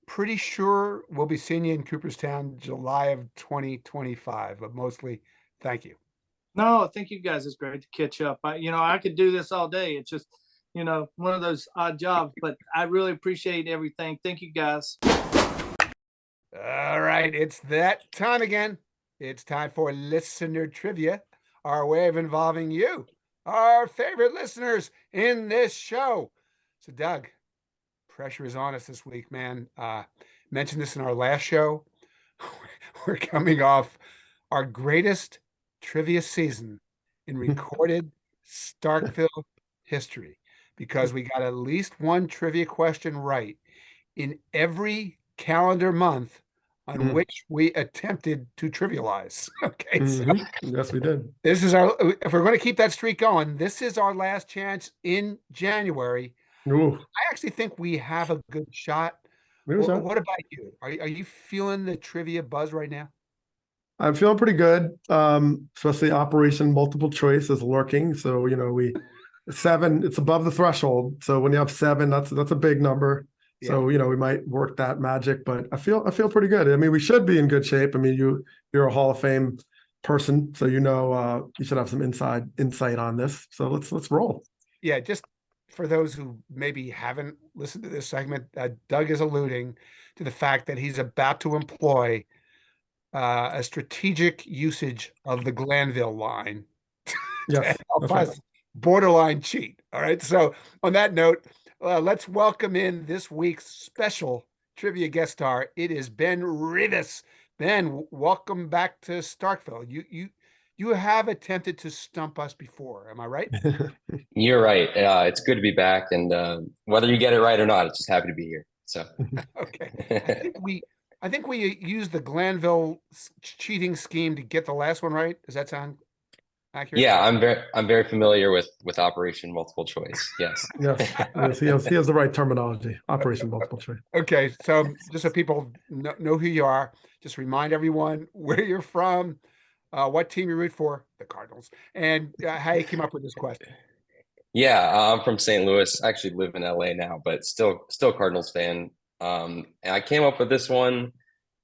Pretty sure we'll be seeing you in Cooperstown July of 2025, but mostly thank you. No, thank you guys. It's great to catch up. I could do this all day. It's just, one of those odd jobs, but I really appreciate everything. Thank you, guys. All right, it's that time again. It's time for listener trivia, our way of involving you, our favorite listeners in this show. So, Doug, pressure is on us this week, man. Mentioned this in our last show. We're coming off our greatest trivia season in recorded Starkville history because we got at least one trivia question right in every calendar month on which we attempted to trivialize. Okay, so yes, we did. this is if we're going to keep that streak going, this is our last chance in January. Ooh. I actually think we have a good shot. What about you? Are you feeling the trivia buzz right now? I'm feeling pretty good. Especially Operation Multiple Choice is lurking. So, seven, it's above the threshold. So when you have seven, that's a big number. Yeah. So, we might work that magic, but I feel pretty good. I mean, we should be in good shape. I mean, you're a Hall of Fame person, so you should have some insight on this. So let's roll. Yeah, just for those who maybe haven't listened to this segment, Doug is alluding to the fact that he's about to employ a strategic usage of the Glanville line to help us borderline cheat. All right. So on that note, let's welcome in this week's special trivia guest star. It is Ben Remis. Ben, welcome back to Starkville. You have attempted to stump us before. Am I right? You're right. It's good to be back, and whether you get it right or not, it's just happy to be here. So okay. I think we used the Glanville cheating scheme to get the last one right. Does that sound accurate? Yeah, I'm very familiar with Operation Multiple Choice. Yes. Yes, he has the right terminology. Operation Multiple Choice. Okay, so just so people know who you are, just remind everyone where you're from, what team you root for, the Cardinals, and how you came up with this question. Yeah, I'm from St. Louis. I actually live in LA now, but still Cardinals fan. And I came up with this one.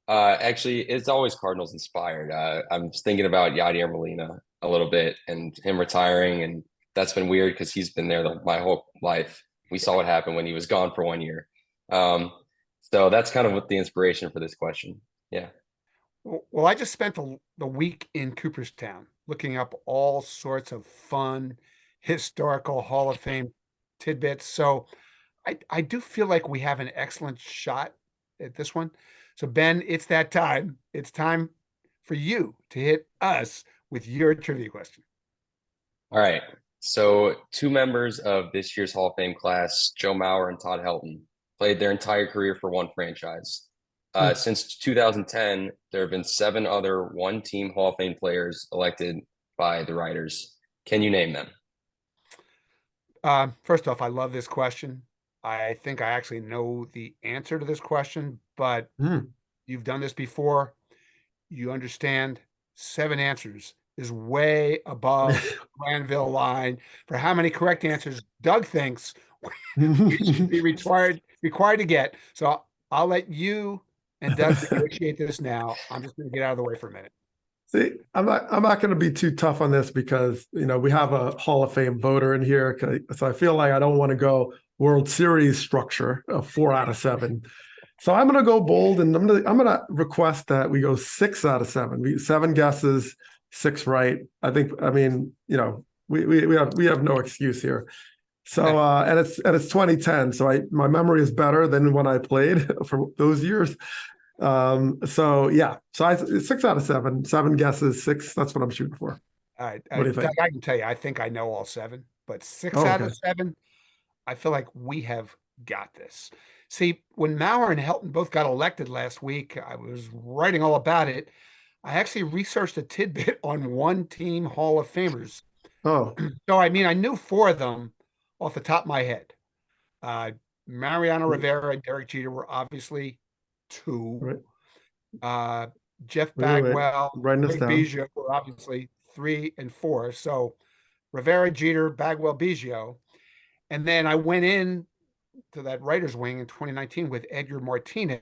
Actually, it's always Cardinals inspired. I'm just thinking about Yadier Molina a little bit and him retiring, and that's been weird because he's been there my whole life. We saw what happened when he was gone for 1 year. So that's kind of what the inspiration for this question. Yeah. Well, I just spent the week in Cooperstown looking up all sorts of fun, historical Hall of Fame tidbits. So I do feel like we have an excellent shot at this one. So Ben, it's that time. It's time for you to hit us with your trivia question. All right. So 2 members of this year's Hall of Fame class, Joe Mauer and Todd Helton, played their entire career for one franchise. Since 2010, there have been 7 other one-team Hall of Fame players elected by the writers. Can you name them? First off, I love this question. I think I actually know the answer to this question, but you've done this before. You understand 7 answers is way above Glanville line for how many correct answers Doug thinks we should be required to get. So I'll let you and Doug negotiate this now. I'm just going to get out of the way for a minute. See, I'm not going to be too tough on this because we have a Hall of Fame voter in here, so I feel like I don't want to go World Series structure of 4 out of 7. So I'm going to go bold, and I'm going to request that we go 6 out of 7. 7 guesses, 6 right. I mean, we have no excuse here. So and it's 2010. So my memory is better than when I played for those years. So 6 out of 7, 7 guesses, 6. That's what I'm shooting for. All right. What do you think? Doug, I can tell you, I think I know all 7, but 6 out of 7, I feel like we have got this. See, when Mauer and Helton both got elected last week, I was writing all about it. I actually researched a tidbit on one-team Hall of Famers. Oh. So, I mean, I knew 4 of them off the top of my head. Mariano Rivera and Derek Jeter were obviously 2. Right. Jeff Bagwell, Rick Biggio were obviously 3 and 4. So Rivera, Jeter, Bagwell, Biggio. And then I went in to that writer's wing in 2019 with Edgar Martinez.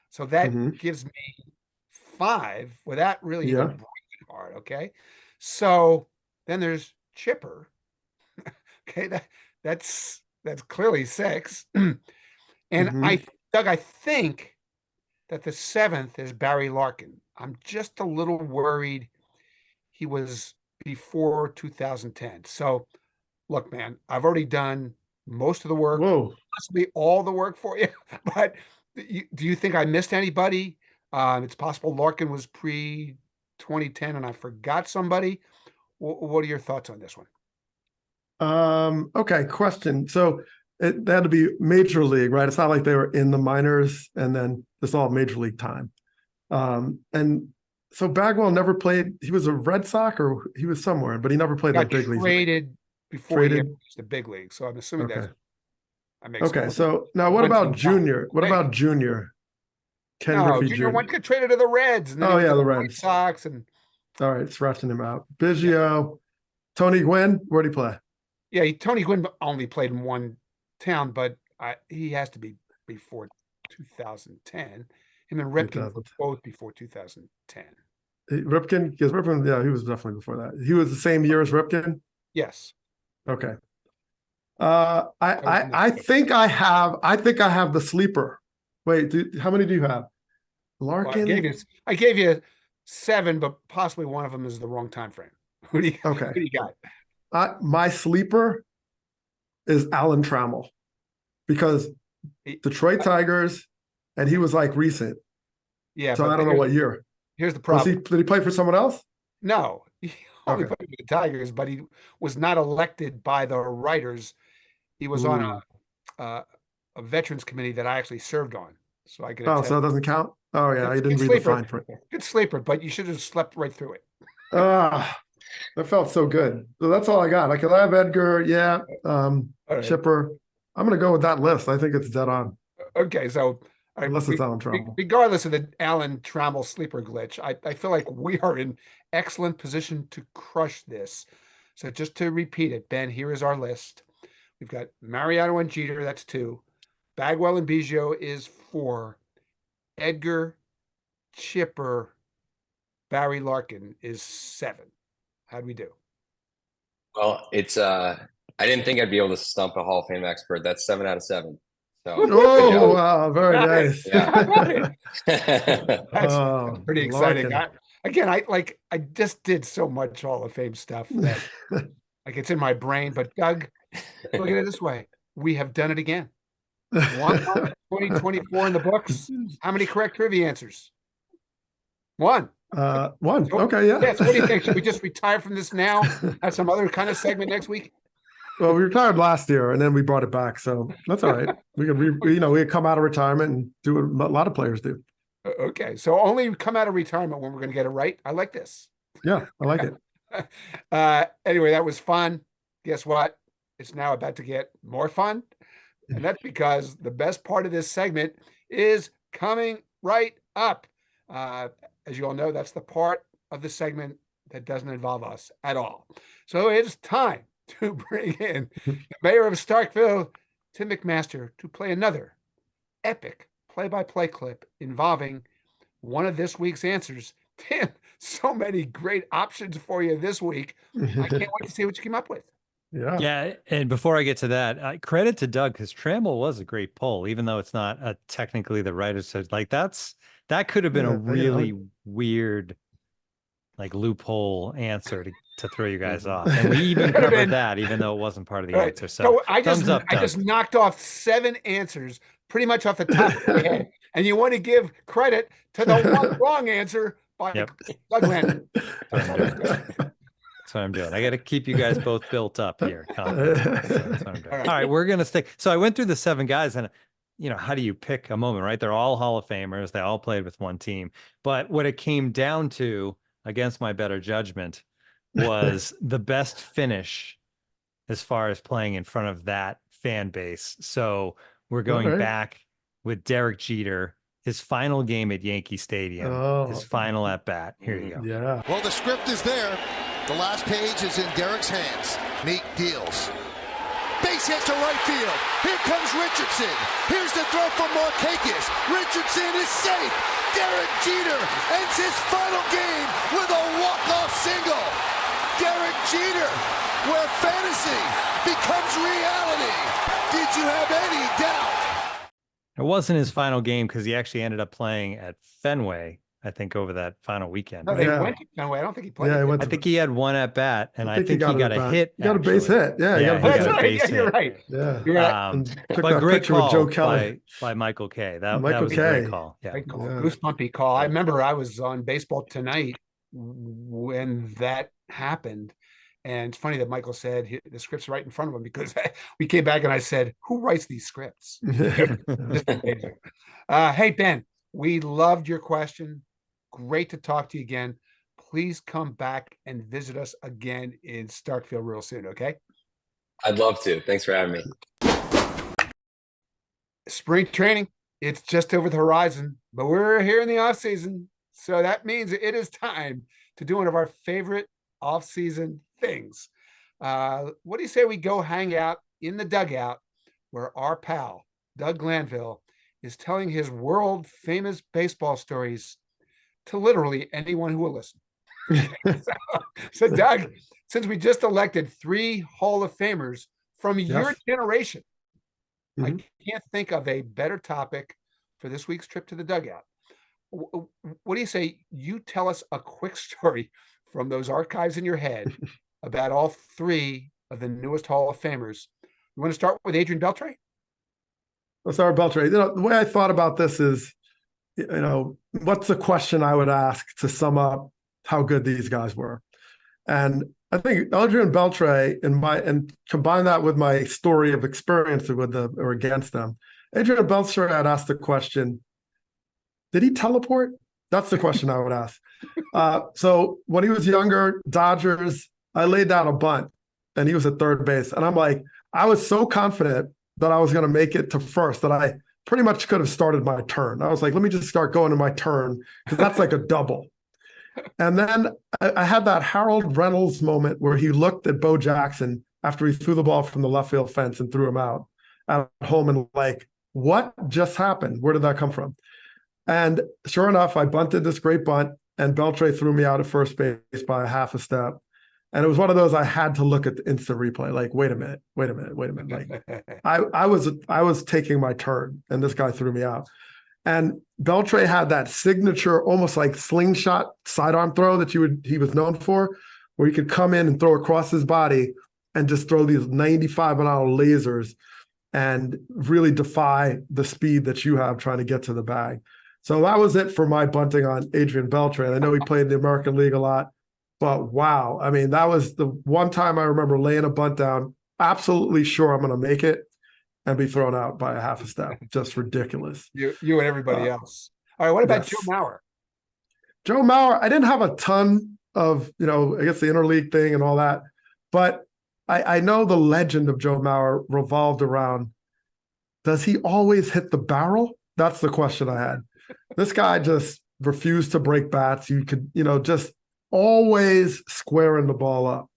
So that gives me 5 without really even breathing hard. Okay. So then there's Chipper. Okay. That's clearly 6. And Mhm. Doug, I think that the 7th is Barry Larkin. I'm just a little worried he was before 2010. So look, man, I've already done most of the work, Whoa. possibly all the work for you. But do you think I missed anybody? It's possible Larkin was pre 2010 and I forgot somebody. What are your thoughts on this one? Okay, question. So they had to be major league, right? It's not like they were in the minors and then it's all major league time. And so Bagwell never played. He was a Red Sox or he was somewhere, but he never played Got like big leagues. traded before he ever Traded. reached the big league. So I'm assuming Okay. that makes Okay. sense. So now what Went to about the Junior? What Hey, about Junior? Ken no, Griffey Junior Jr. went got traded to the Reds, and then he Oh went yeah, to the the White Reds. Sox, and All right, scratching him out. Biggio, Tony Gwynn, where'd he play? yeah, Tony Gwynn only played in one town, but he has to be before 2010. Him and Ripken were 2000. both before 2010. Ripken, because Ripken, yeah, he was definitely before that. He was the same year as Ripken. Yes. Okay. That was in the I think I have the sleeper. Wait, how many do you have? Well, Larkin. I gave you 7, but possibly one of them is the wrong time frame. Who do Okay. you got? My sleeper is Alan Trammell because Detroit Tigers, and he was like recent. Yeah, So but I don't know what year. here's the Was he? problem. Did he play for someone else? No, he only Okay. played for the Tigers, but he was not elected by the writers. He was on Ooh. a veterans committee that I actually served on, so I could Oh, so attest. it doesn't count. Oh yeah, I Good, didn't good read the sleeper, fine print. good sleeper, but you should have slept right through it. Ah, that felt so good. So that's all I got. I could have Edgar, yeah, All right. Chipper. I'm gonna go with that list. I think it's dead on, Okay, so unless it's Alan Trammell. regardless of the Alan Trammell sleeper glitch, I feel like we are in excellent position to crush this. So just to repeat it, Ben, here is our list. We've got Mariano and Jeter, that's 2. Bagwell and Biggio is 4. Edgar, Chipper, Barry Larkin is 7. How'd we do? Well, it's I didn't think I'd be able to stump a Hall of Fame expert. That's 7 out of 7. So good Oh job. wow, very Got it. nice. How about it? That's Oh, pretty exciting. Larkin. I just did so much Hall of Fame stuff that like it's in my brain. But Doug, look at it this way: we have done it again. 2024 in the books. How many correct trivia answers? 1. One. So, Okay, yeah. yeah. So what do you think? Should we just retire from this now? Have some other kind of segment next week? Well, we retired last year, and then we brought it back, so that's all right. We could, we could come out of retirement and do what a lot of players do. Okay, so only come out of retirement when we're going to get it right. I like this. Yeah, I like it. Anyway, that was fun. Guess what? It's now about to get more fun. And that's because the best part of this segment is coming right up. As you all know, that's the part of the segment that doesn't involve us at all. So it's time to bring in the mayor of Starkville, Tim McMaster, to play another epic play-by-play clip involving one of this week's answers. Tim, so many great options for you this week. I can't wait to see what you came up with. Yeah. And before I get to that, credit to Doug, because Trammell was a great poll, even though it's not technically the writer said, like that could have been a really weird like loophole answer to throw you guys off. And we even covered that, even though it wasn't part of the answer. So I thumbs up, Doug. I just knocked off 7 answers pretty much off the top of my head. And you want to give credit to the one wrong answer by Doug Landry. That's what I'm doing. I got to keep you guys both built up here. So that's what I'm doing. All right, we're going to stick. So I went through the 7 guys, and how do you pick a moment, right? They're all Hall of Famers. They all played with one team. But what it came down to, against my better judgment, was the best finish as far as playing in front of that fan base. So we're going back with Derek Jeter, his final game at Yankee Stadium, his final at bat. Here you go. Yeah. Well, the script is there. The last page is in Derek's hands. Meek deals. Base hit to right field. Here comes Richardson. Here's the throw from Markakis. Richardson is safe. Derek Jeter ends his final game with a walk-off single. Derek Jeter, where fantasy becomes reality. Did you have any doubt? It wasn't his final game because he actually ended up playing at Fenway, I think, over that final weekend. No, they went to Fenway. I don't think he played. Yeah, I think he had one at bat, and I think he got a hit. He got a base hit. Yeah, he got a base hit. You're right. Yeah. You're right. But great call with Joe Kelly. by Michael K. That was a K. great call. Yeah. Great call. Goosebumpy call. I remember I was on Baseball Tonight when that happened. And it's funny that Michael said the script's right in front of him, because we came back and I said, who writes these scripts? Hey, Ben, we loved your question. Great to talk to you again. Please come back and visit us again in Starkville real soon, okay? I'd love to. Thanks for having me. Spring training, it's just over the horizon, but we're here in the off season. So that means it is time to do one of our favorite off-season things. What do you say we go hang out in the dugout where our pal, Doug Glanville, is telling his world-famous baseball stories to literally anyone who will listen. So Doug, since we just elected 3 Hall of Famers from your generation, I can't think of a better topic for this week's trip to the dugout. What do you say you tell us a quick story from those archives in your head about all 3 of the newest Hall of Famers? You want to start with Adrian Beltre? Let's start with Beltre. The way I thought about this is, what's the question I would ask to sum up how good these guys were? And I think Adrian Beltre and combine that with my story of experience with them or against them. Adrian Beltre had asked the question, did he teleport? That's the question I would ask. So when he was younger, Dodgers, I laid down a bunt and he was at third base. And I'm like, I was so confident that I was going to make it to first that I pretty much could have started my turn. I was like, let me just start going to my turn, because that's like a double. And then I had that Harold Reynolds moment where he looked at Bo Jackson after he threw the ball from the left field fence and threw him out at home, and like, what just happened? Where did that come from? And sure enough, I bunted this great bunt, and Beltre threw me out at first base by a half a step. And it was one of those I had to look at the instant replay. Like, wait a minute. Like, I was taking my turn, and this guy threw me out. And Beltre had that signature, almost like slingshot sidearm throw that he was known for, where he could come in and throw across his body and just throw these 95-mile lasers and really defy the speed that you have trying to get to the bag. So that was it for my bunting on Adrian Beltre. And I know he played in the American League a lot, but wow. I mean, that was the one time I remember laying a bunt down, absolutely sure I'm going to make it, and be thrown out by a half a step. Just ridiculous. You and everybody else. All right, what about Joe Mauer? Joe Mauer, I didn't have a ton of, I guess the interleague thing and all that, but I know the legend of Joe Mauer revolved around, does he always hit the barrel? That's the question I had. This guy just refused to break bats. You could, just always squaring the ball up.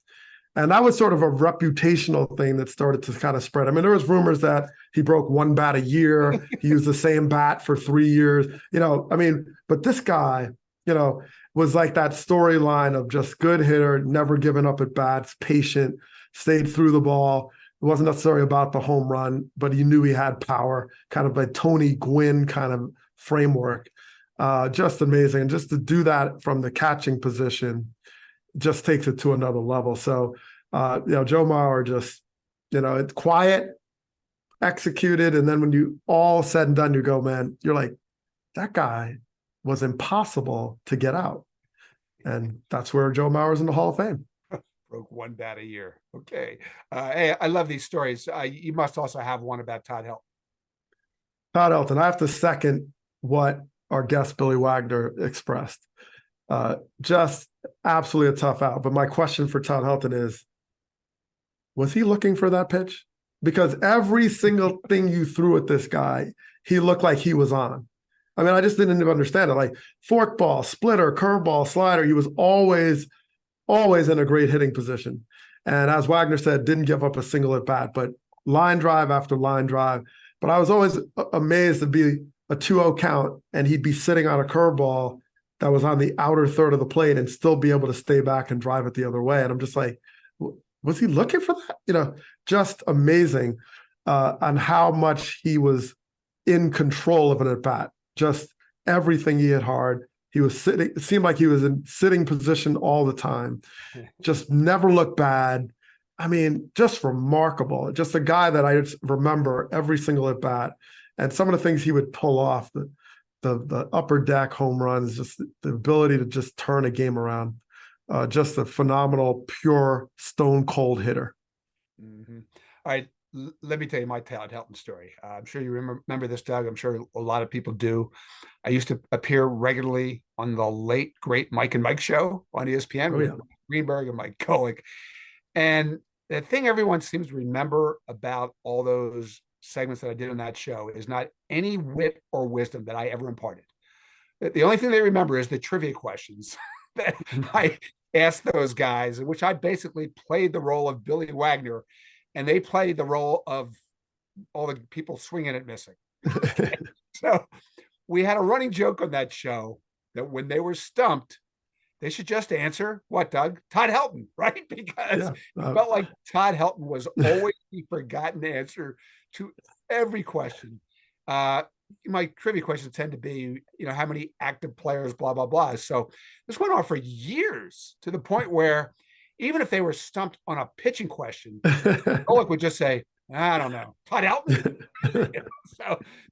And that was sort of a reputational thing that started to kind of spread. I mean, there was rumors that he broke 1 bat a year. He used the same bat for 3 years, but this guy, was like that storyline of just good hitter, never giving up at bats, patient, stayed through the ball. It wasn't necessarily about the home run, but he knew he had power, kind of a Tony Gwynn kind of framework. Just amazing. And just to do that from the catching position just takes it to another level. So, Joe Mauer just, it's quiet, executed. And then when you all said and done, you go, man, you're like, that guy was impossible to get out. And that's where Joe Mauer's in the Hall of Fame. Broke 1 bat a year. Okay. Hey, I love these stories. You must also have one about Todd Helton. Todd Helton. I have to second what our guest Billy Wagner expressed. Just absolutely a tough out. But my question for Todd Helton is, was he looking for that pitch? Because every single thing you threw at this guy, he looked like he was on. I mean, I just didn't even understand it. Like forkball, splitter, curveball, slider, he was always in a great hitting position. And as Wagner said, didn't give up a single at bat, but line drive after line drive. But I was always amazed to be a 2-0 count and he'd be sitting on a curveball that was on the outer third of the plate and still be able to stay back and drive it the other way. And I'm just like, was he looking for that? Just amazing on how much he was in control of an at bat. Just everything he hit hard. He was sitting, it seemed like he was in sitting position all the time. Just never looked bad. I mean, just remarkable. Just a guy that I remember every single at bat. And some of the things he would pull off, the upper deck home runs, just the ability to just turn a game around. Just a phenomenal, pure, stone cold hitter. Mm-hmm. All right. Let me tell you my Todd Helton story. I'm sure you remember this, Doug. I'm sure a lot of people do. I used to appear regularly on the late, great Mike and Mike show on ESPN with Greenberg and Mike Golick. And the thing everyone seems to remember about all those segments that I did on that show is not any wit or wisdom that I ever imparted. The only thing they remember is the trivia questions that I asked those guys, in which I basically played the role of Billy Wagner, and they played the role of all the people swinging and missing. So we had a running joke on that show that when they were stumped, they should just answer what, Doug? Todd Helton, right? Because it felt like Todd Helton was always the forgotten answer to every question. My trivia questions tend to be, how many active players, blah, blah, blah. So this went on for years, to the point where even if they were stumped on a pitching question, Golick would just say, I don't know, Todd Helton.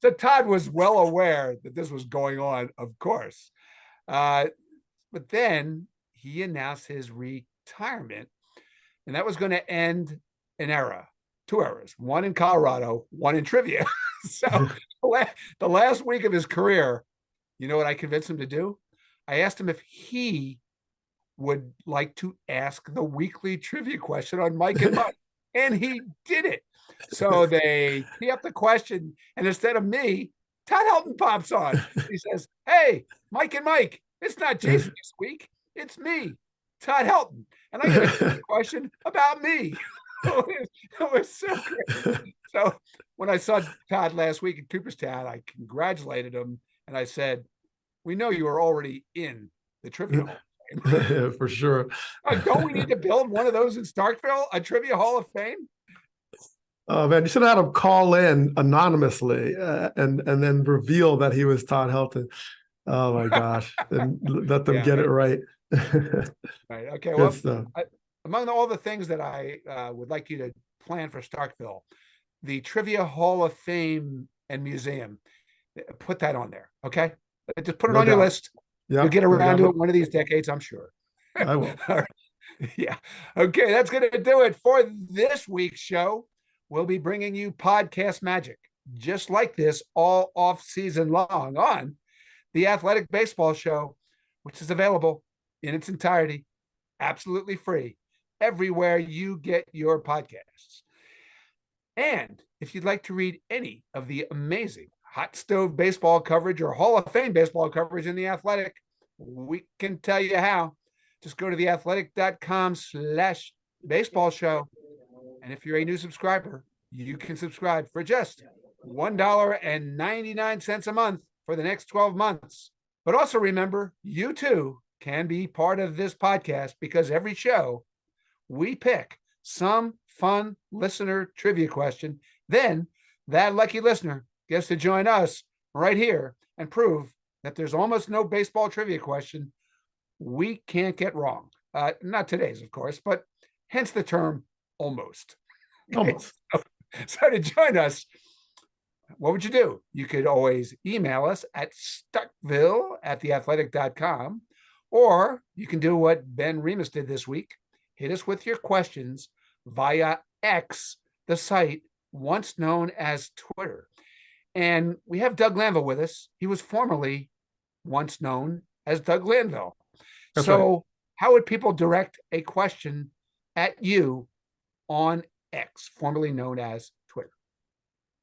So Todd was well aware that this was going on, of course. But then he announced his retirement, and that was going to end an era, 2 eras, one in Colorado, one in trivia. So the last week of his career, you know what I convinced him to do? I asked him if he would like to ask the weekly trivia question on Mike and Mike, and he did it. So they tee up the question, and instead of me, Todd Helton pops on. He says, "Hey, Mike and Mike, it's not Jayson this week. It's me, Todd Helton. And I got a question about me." It was so great. So when I saw Todd last week in Cooperstown, I congratulated him. And I said, "We know you were already in the Trivia Hall of Fame." Yeah, for sure. Don't we need to build one of those in Starkville, a Trivia Hall of Fame? Oh man, you should have had him call in anonymously and then reveal that he was Todd Helton. Oh my gosh, and let them get it right. Right. Okay. Well, among all the things that I would like you to plan for Starkville, the Trivia Hall of Fame and Museum, put that on there. Okay. Just put it on your list. You'll get around to it one of these decades, I'm sure. I will. Yeah. Okay. That's going to do it for this week's show. We'll be bringing you podcast magic just like this all off season long on the Athletic Baseball Show, which is available in its entirety, absolutely free, everywhere you get your podcasts. And if you'd like to read any of the amazing hot stove baseball coverage or Hall of Fame baseball coverage in the Athletic, we can tell you how. Just go to theathletic.com/baseball show. And if you're a new subscriber, you can subscribe for just $1.99 a month for the next 12 months. But also remember, you too can be part of this podcast, because every show we pick some fun listener trivia question. Then that lucky listener gets to join us right here and prove that there's almost no baseball trivia question we can't get wrong. Not today's, of course, but hence the term almost. Almost. So to join us, what would you do? You could always email us at starkville@theathletic.com, or you can do what Ben Remis did this week. Hit us with your questions via X, the site once known as Twitter. And we have Doug Lanville with us. He was formerly once known as Doug Lanville. That's so right. How would people direct a question at you on X, formerly known as Twitter?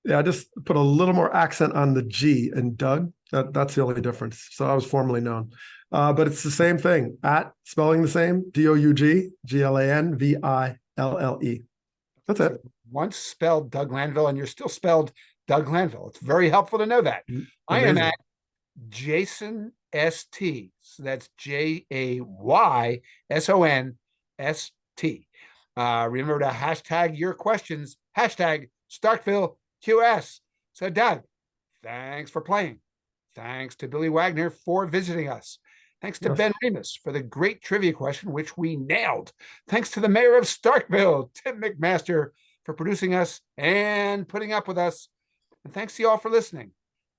Yeah, I just put a little more accent on the G in Doug. That's the only difference. So I was formerly known. But it's the same thing. At, spelling the same, DOUG, GLANVILLE. That's it. Once spelled Doug Lanville, and you're still spelled Doug Lanville. It's very helpful to know that. Amazing. I am at Jayson So that's JAYSONST. Remember to hashtag your questions, hashtag Starkville QS. So, Doug, thanks for playing. Thanks to Billy Wagner for visiting us. Thanks to Ben Remis for the great trivia question, which we nailed. Thanks to the mayor of Starkville, Tim McMaster, for producing us and putting up with us. And thanks to you all for listening.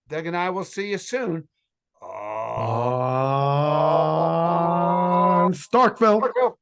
Doug and I will see you soon. On Starkville.